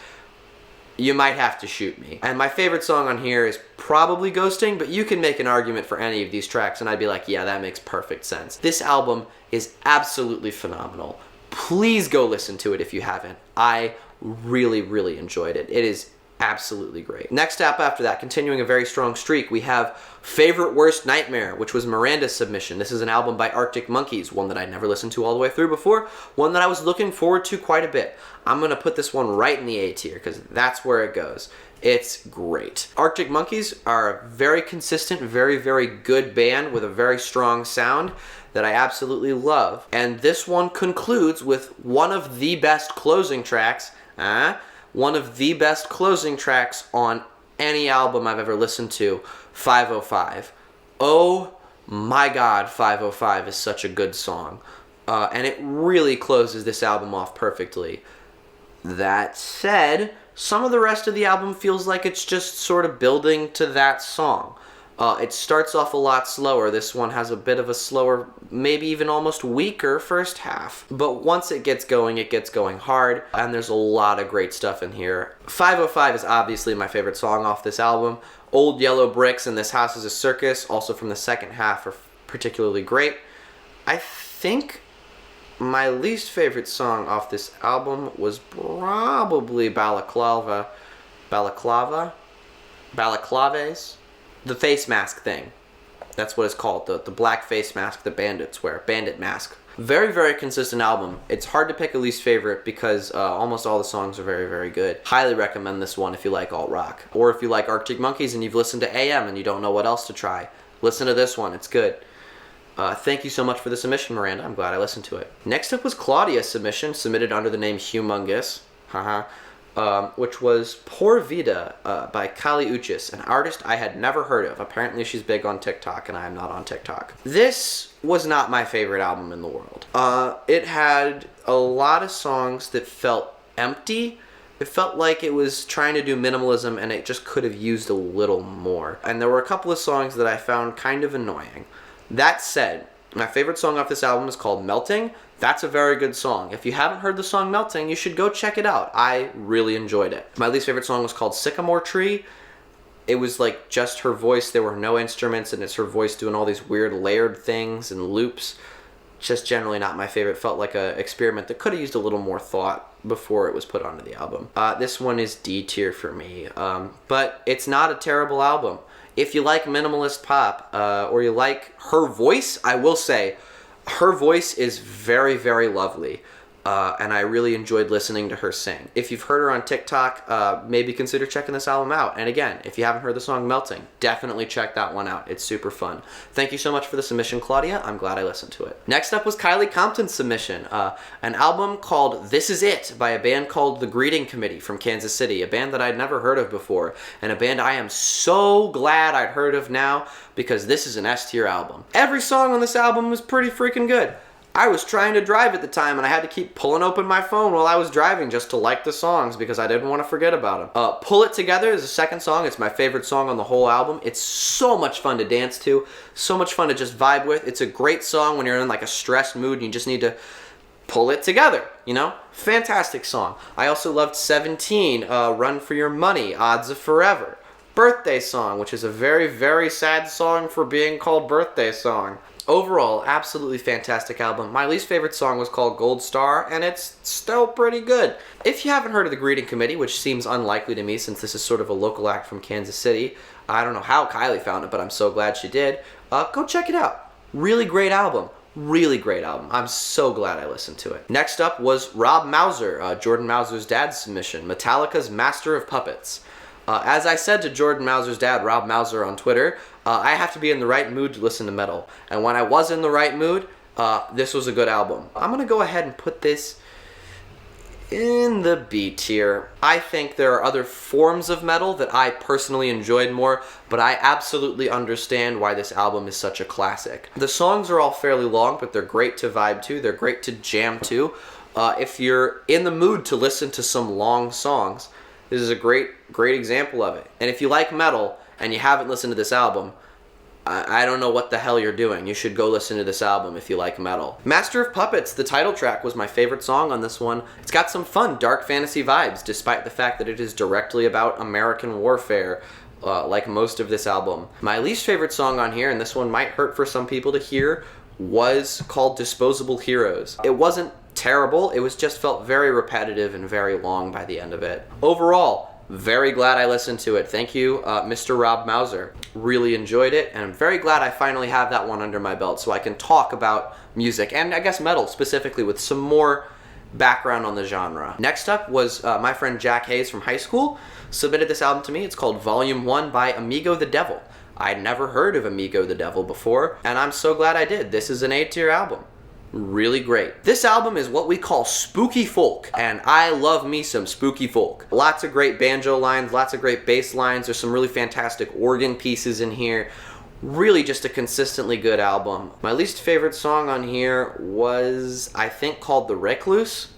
you might have to shoot me. And my favorite song on here is probably Ghosting, but you can make an argument for any of these tracks, and I'd be like, yeah, that makes perfect sense. This album is absolutely phenomenal. Please go listen to it if you haven't. I really, really enjoyed it. It is absolutely great. Next up after that, continuing a very strong streak, we have Favorite Worst Nightmare, which was Miranda's submission. This is an album by Arctic Monkeys, one that I'd never listened to all the way through before, one that I was looking forward to quite a bit. I'm going to put this one right in the A tier because that's where it goes. It's great. Arctic Monkeys are a very consistent, very, very good band with a very strong sound that I absolutely love. And this one concludes with one of the best closing tracks, one of the best closing tracks on any album I've ever listened to, 505. Oh my god, 505 is such a good song. And it really closes this album off perfectly. That said, some of the rest of the album feels like it's just sort of building to that song. It starts off a lot slower. This one has a bit of a slower, maybe even almost weaker first half. But once it gets going hard, and there's a lot of great stuff in here. 505 is obviously my favorite song off this album. Old Yellow Bricks and This House is a Circus, also from the second half, are particularly great. I think my least favorite song off this album was probably Balaclaves? The face mask thing. That's what it's called. The black face mask that bandits wear. Bandit mask. Very, very consistent album. It's hard to pick a least favorite because almost all the songs are very, very good. Highly recommend this one if you like alt rock. Or if you like Arctic Monkeys and you've listened to AM and you don't know what else to try. Listen to this one. It's good. Thank you so much for the submission, Miranda. I'm glad I listened to it. Next up was Claudia's submission, submitted under the name Humongous. Which was Poor Vida by Kali Uchis, an artist I had never heard of. Apparently she's big on TikTok, and I am not on TikTok. This was not my favorite album in the world. It had a lot of songs that felt empty. It felt like it was trying to do minimalism, and it just could have used a little more. And there were a couple of songs that I found kind of annoying. That said, my favorite song off this album is called Melting. That's a very good song. If you haven't heard the song Melting, you should go check it out. I really enjoyed it. My least favorite song was called Sycamore Tree. It was like just her voice. There were no instruments, and it's her voice doing all these weird layered things and loops. Just generally not my favorite. Felt like an experiment that could have used a little more thought before it was put onto the album. This one is D tier for me. But it's not a terrible album. If you like minimalist pop, or you like her voice, I will say, her voice is very, very lovely, and I really enjoyed listening to her sing. If you've heard her on TikTok, maybe consider checking this album out. And again, if you haven't heard the song Melting, definitely check that one out. It's super fun. Thank you so much for the submission, Claudia. I'm glad I listened to it. Next up was Kylie Compton's submission, an album called This Is It by a band called The Greeting Committee from Kansas City, a band that I'd never heard of before, and a band I am so glad I'd heard of now, because this is an S tier album. Every song on this album was pretty freaking good. I was trying to drive at the time, and I had to keep pulling open my phone while I was driving just to like the songs because I didn't want to forget about them. Pull It Together is the second song. It's my favorite song on the whole album. It's so much fun to dance to, so much fun to just vibe with. It's a great song when you're in like a stressed mood and you just need to pull it together, you know? Fantastic song. I also loved 17, Run For Your Money, Odds of Forever. Birthday Song, which is a very, very sad song for being called Birthday Song. Overall, absolutely fantastic album. My least favorite song was called Gold Star, and it's still pretty good. If you haven't heard of The Greeting Committee, which seems unlikely to me since this is sort of a local act from Kansas City, I don't know how Kylie found it, but I'm so glad she did, go check it out. Really great album. Really great album. I'm so glad I listened to it. Next up was Rob Mauser, Jordan Mauser's dad's submission, Metallica's Master of Puppets. As I said to Jordan Mauser's dad, Rob Mauser, on Twitter, I have to be in the right mood to listen to metal. And when I was in the right mood, this was a good album. I'm going to go ahead and put this in the B tier. I think there are other forms of metal that I personally enjoyed more, but I absolutely understand why this album is such a classic. The songs are all fairly long, but they're great to vibe to. They're great to jam to. If you're in the mood to listen to some long songs, this is a great example of it. And if you like metal and you haven't listened to this album, I don't know what the hell you're doing. You should go listen to this album if you like metal. Master of Puppets, the title track, was my favorite song on this one. It's got some fun, dark fantasy vibes, despite the fact that it is directly about American warfare, like most of this album. My least favorite song on here, and this one might hurt for some people to hear, was called Disposable Heroes. It wasn't terrible, it was just felt very repetitive and very long by the end of it. Overall, Very glad I listened to it. Thank you, Mr. Rob Mauser. Really enjoyed it, and I'm very glad I finally have that one under my belt so I can talk about music, and I guess metal specifically, with some more background on the genre. Next up was my friend Jack Hayes from high school submitted this album to me. It's called Volume 1 by Amigo the Devil. I'd never heard of Amigo the Devil before, and I'm so glad I did. This is an A-tier album. Really great. This album is what we call spooky folk, and I love me some spooky folk. Lots of great banjo lines, lots of great bass lines. There's some really fantastic organ pieces in here. Really just a consistently good album. My least favorite song on here was, I think, called The Recluse.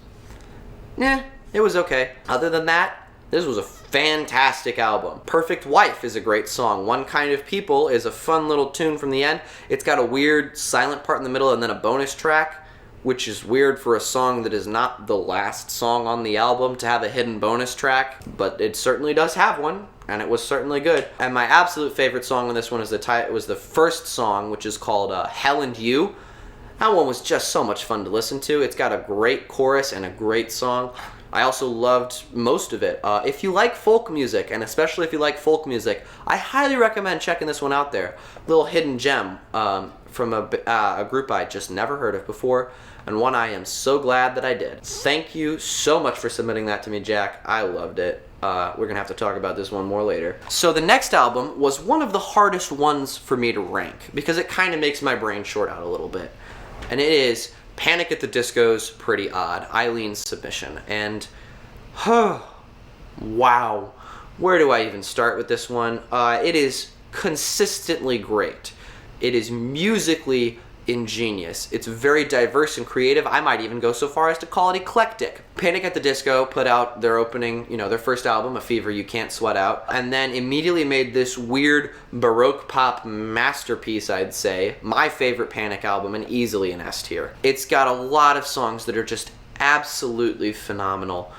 It was okay. Other than that, this was a fantastic album. Perfect Wife is a great song. One Kind of People is a fun little tune from the end. It's got a weird silent part in the middle and then a bonus track, which is weird for a song that is not the last song on the album to have a hidden bonus track, but it certainly does have one, and it was certainly good. And my absolute favorite song on this one is the first song, which is called Hell and You. That one was just so much fun to listen to. It's got a great chorus and a great song. I also loved most of it. If you like folk music, and especially if you like folk music, I highly recommend checking this one out there. Little hidden gem from a group I just never heard of before, and one I am so glad that I did. Thank you so much for submitting that to me, Jack. I loved it. We're going to have to talk about this one more later. So the next album was one of the hardest ones for me to rank, because it kind of makes my brain short out a little bit. And it is Panic at the Disco's Pretty Odd, Eileen's submission. And, wow, where do I even start with this one? It is consistently great. It is musically ingenious. It's very diverse and creative. I might even go so far as to call it eclectic. Panic at the Disco put out their their first album, A Fever You Can't Sweat Out, and then immediately made this weird Baroque pop masterpiece, I'd say. My favorite Panic album, and easily an S tier. It's got a lot of songs that are just absolutely phenomenal.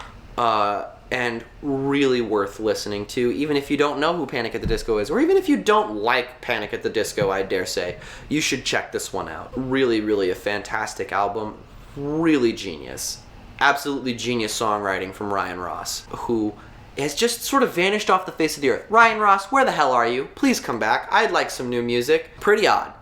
And really worth listening to, even if you don't know who Panic at the Disco is, or even if you don't like Panic at the Disco, I dare say, you should check this one out. Really, really a fantastic album. Really genius. Absolutely genius songwriting from Ryan Ross, who has just sort of vanished off the face of the earth. Ryan Ross, where the hell are you? Please come back. I'd like some new music. Pretty Odd.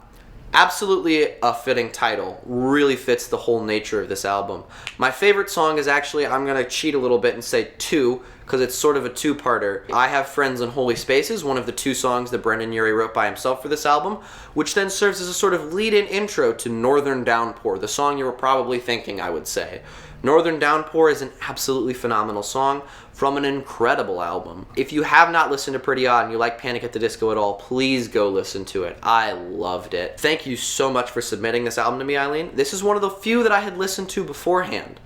Absolutely a fitting title. Really fits the whole nature of this album. My favorite song is actually, I'm going to cheat a little bit and say two, because it's sort of a two-parter. I Have Friends in Holy Spaces, one of the two songs that Brendan Urie wrote by himself for this album, which then serves as a sort of lead-in intro to Northern Downpour, the song you were probably thinking, I would say. Northern Downpour is an absolutely phenomenal song from an incredible album. If you have not listened to Pretty Odd and you like Panic at the Disco at all, please go listen to it. I loved it. Thank you so much for submitting this album to me, Eileen. This is one of the few that I had listened to beforehand.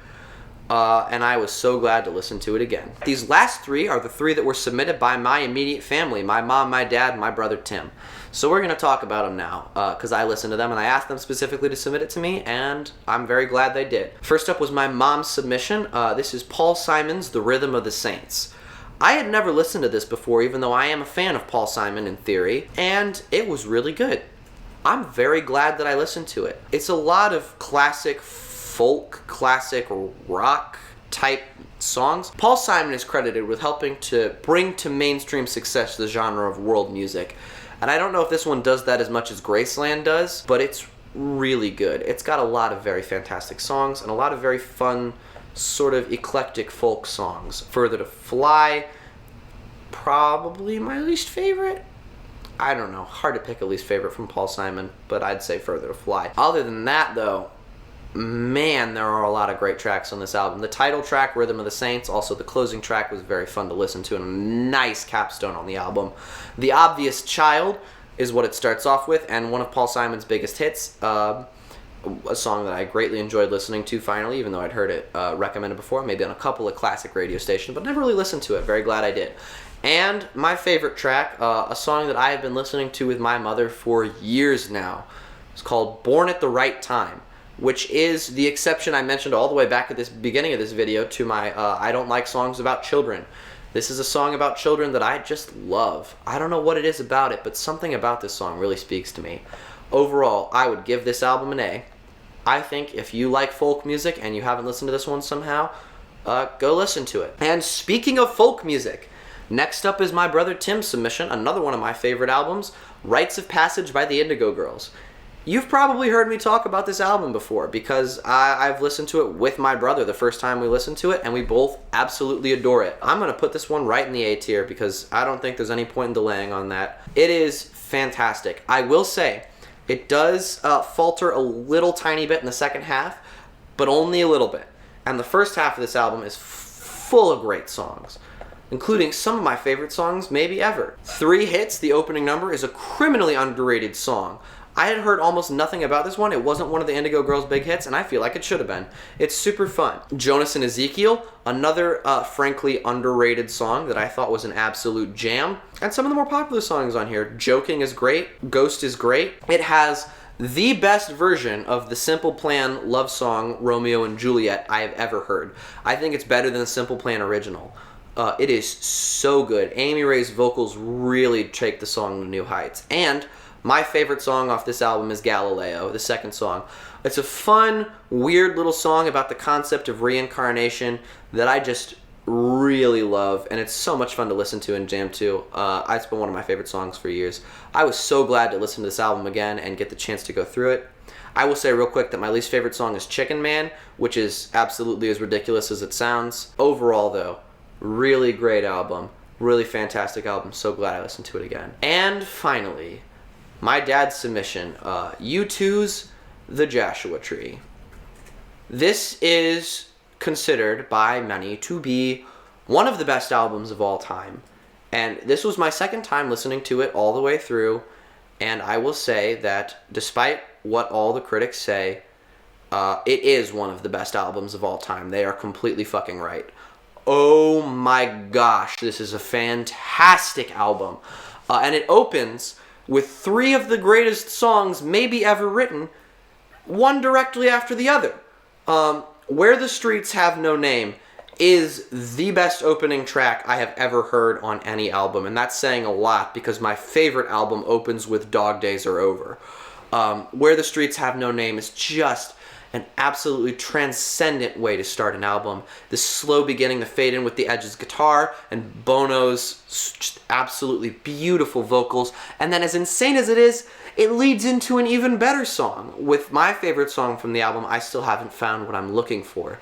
And I was so glad to listen to it again. These last three are the three that were submitted by my immediate family, my mom, my dad, and my brother Tim. So we're going to talk about them now, because I listened to them and I asked them specifically to submit it to me, and I'm very glad they did. First up was my mom's submission. This is Paul Simon's The Rhythm of the Saints. I had never listened to this before, even though I am a fan of Paul Simon in theory, and it was really good. I'm very glad that I listened to it. It's a lot of classic folk, classic rock type songs. Paul Simon is credited with helping to bring to mainstream success the genre of world music. And I don't know if this one does that as much as Graceland does, but it's really good. It's got a lot of very fantastic songs and a lot of very fun, sort of eclectic folk songs. Further to Fly, probably my least favorite. I don't know, hard to pick a least favorite from Paul Simon, but I'd say Further to Fly. Other than that though, man, there are a lot of great tracks on this album. The title track, Rhythm of the Saints, also the closing track, was very fun to listen to and a nice capstone on the album. The Obvious Child is what it starts off with, and one of Paul Simon's biggest hits, a song that I greatly enjoyed listening to finally, even though I'd heard it recommended before, maybe on a couple of classic radio stations, but never really listened to it. Very glad I did. And my favorite track, a song that I have been listening to with my mother for years now. It's called Born at the Right Time, which is the exception I mentioned all the way back at this beginning of this video to my I don't like songs about children. This is a song about children that I just love. I don't know what it is about it, but something about this song really speaks to me. Overall, I would give this album an A. I think if you like folk music and you haven't listened to this one somehow, go listen to it. And speaking of folk music, Next up is my brother Tim's submission, another one of my favorite albums, Rites of Passage by the Indigo Girls. You've probably heard me talk about this album before because I've listened to it with my brother the first time we listened to it, and we both absolutely adore it. I'm going to put this one right in the A tier because I don't think there's any point in delaying on that. It is fantastic. I will say, it does falter a little tiny bit in the second half, but only a little bit. And the first half of this album is full of great songs, including some of my favorite songs maybe ever. 3 Hits, the opening number, is a criminally underrated song. I had heard almost nothing about this one. It wasn't one of the Indigo Girls' big hits, and I feel like it should have been. It's super fun. Jonas and Ezekiel, another frankly underrated song that I thought was an absolute jam. And some of the more popular songs on here. Joking is great. Ghost is great. It has the best version of the Simple Plan love song Romeo and Juliet I have ever heard. I think it's better than the Simple Plan original. It is so good. Amy Ray's vocals really take the song to new heights. And my favorite song off this album is Galileo, the second song. It's a fun, weird little song about the concept of reincarnation that I just really love, and it's so much fun to listen to and jam to. It's been one of my favorite songs for years. I was so glad to listen to this album again and get the chance to go through it. I will say real quick that my least favorite song is Chicken Man, which is absolutely as ridiculous as it sounds. Overall, though, really great album. Really fantastic album. So glad I listened to it again. And finally, my dad's submission, U2's The Joshua Tree. This is considered by many to be one of the best albums of all time. And this was my second time listening to it all the way through, and I will say that despite what all the critics say, it is one of the best albums of all time. They are completely fucking right. Oh my gosh, this is a fantastic album. And it opens with 3 of the greatest songs maybe ever written, one directly after the other. Where the Streets Have No Name is the best opening track I have ever heard on any album, and that's saying a lot because my favorite album opens with Dog Days Are Over. Where the Streets Have No Name is just an absolutely transcendent way to start an album. The slow beginning, the fade in with the Edge's guitar, and Bono's just absolutely beautiful vocals. And then as insane as it is, it leads into an even better song with my favorite song from the album, I Still Haven't Found What I'm Looking For,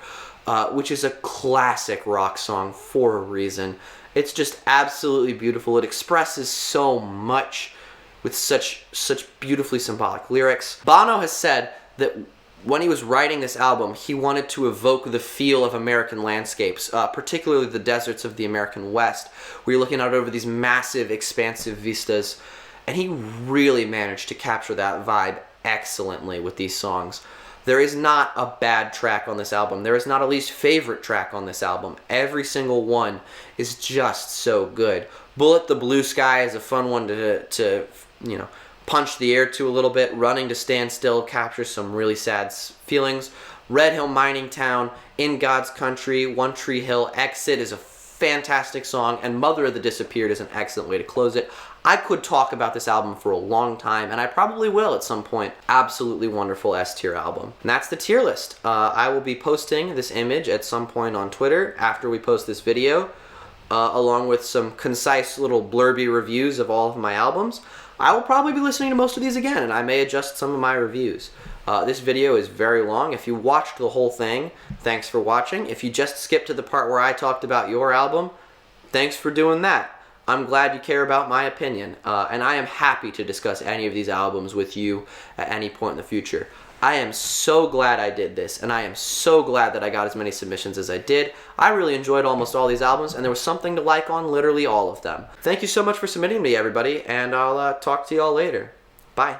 which is a classic rock song for a reason. It's just absolutely beautiful. It expresses so much with such beautifully symbolic lyrics. Bono has said that when he was writing this album, he wanted to evoke the feel of American landscapes, particularly the deserts of the American West, where you're looking out over these massive, expansive vistas, and he really managed to capture that vibe excellently with these songs. There is not a bad track on this album. There is not a least favorite track on this album. Every single one is just so good. Bullet the Blue Sky is a fun one to punch the air to a little bit. Running to Stand Still captures some really sad feelings. Red Hill Mining Town, In God's Country, One Tree Hill, Exit is a fantastic song, and Mother of the Disappeared is an excellent way to close it. I could talk about this album for a long time, and I probably will at some point. Absolutely wonderful S-tier album. And that's the tier list. I will be posting this image at some point on Twitter after we post this video, along with some concise little blurby reviews of all of my albums. I will probably be listening to most of these again, and I may adjust some of my reviews. This video is very long. If you watched the whole thing, thanks for watching. If you just skipped to the part where I talked about your album, thanks for doing that. I'm glad you care about my opinion, and I am happy to discuss any of these albums with you at any point in the future. I am so glad I did this, and I am so glad that I got as many submissions as I did. I really enjoyed almost all these albums, and there was something to like on literally all of them. Thank you so much for submitting me, everybody, and I'll talk to you all later. Bye.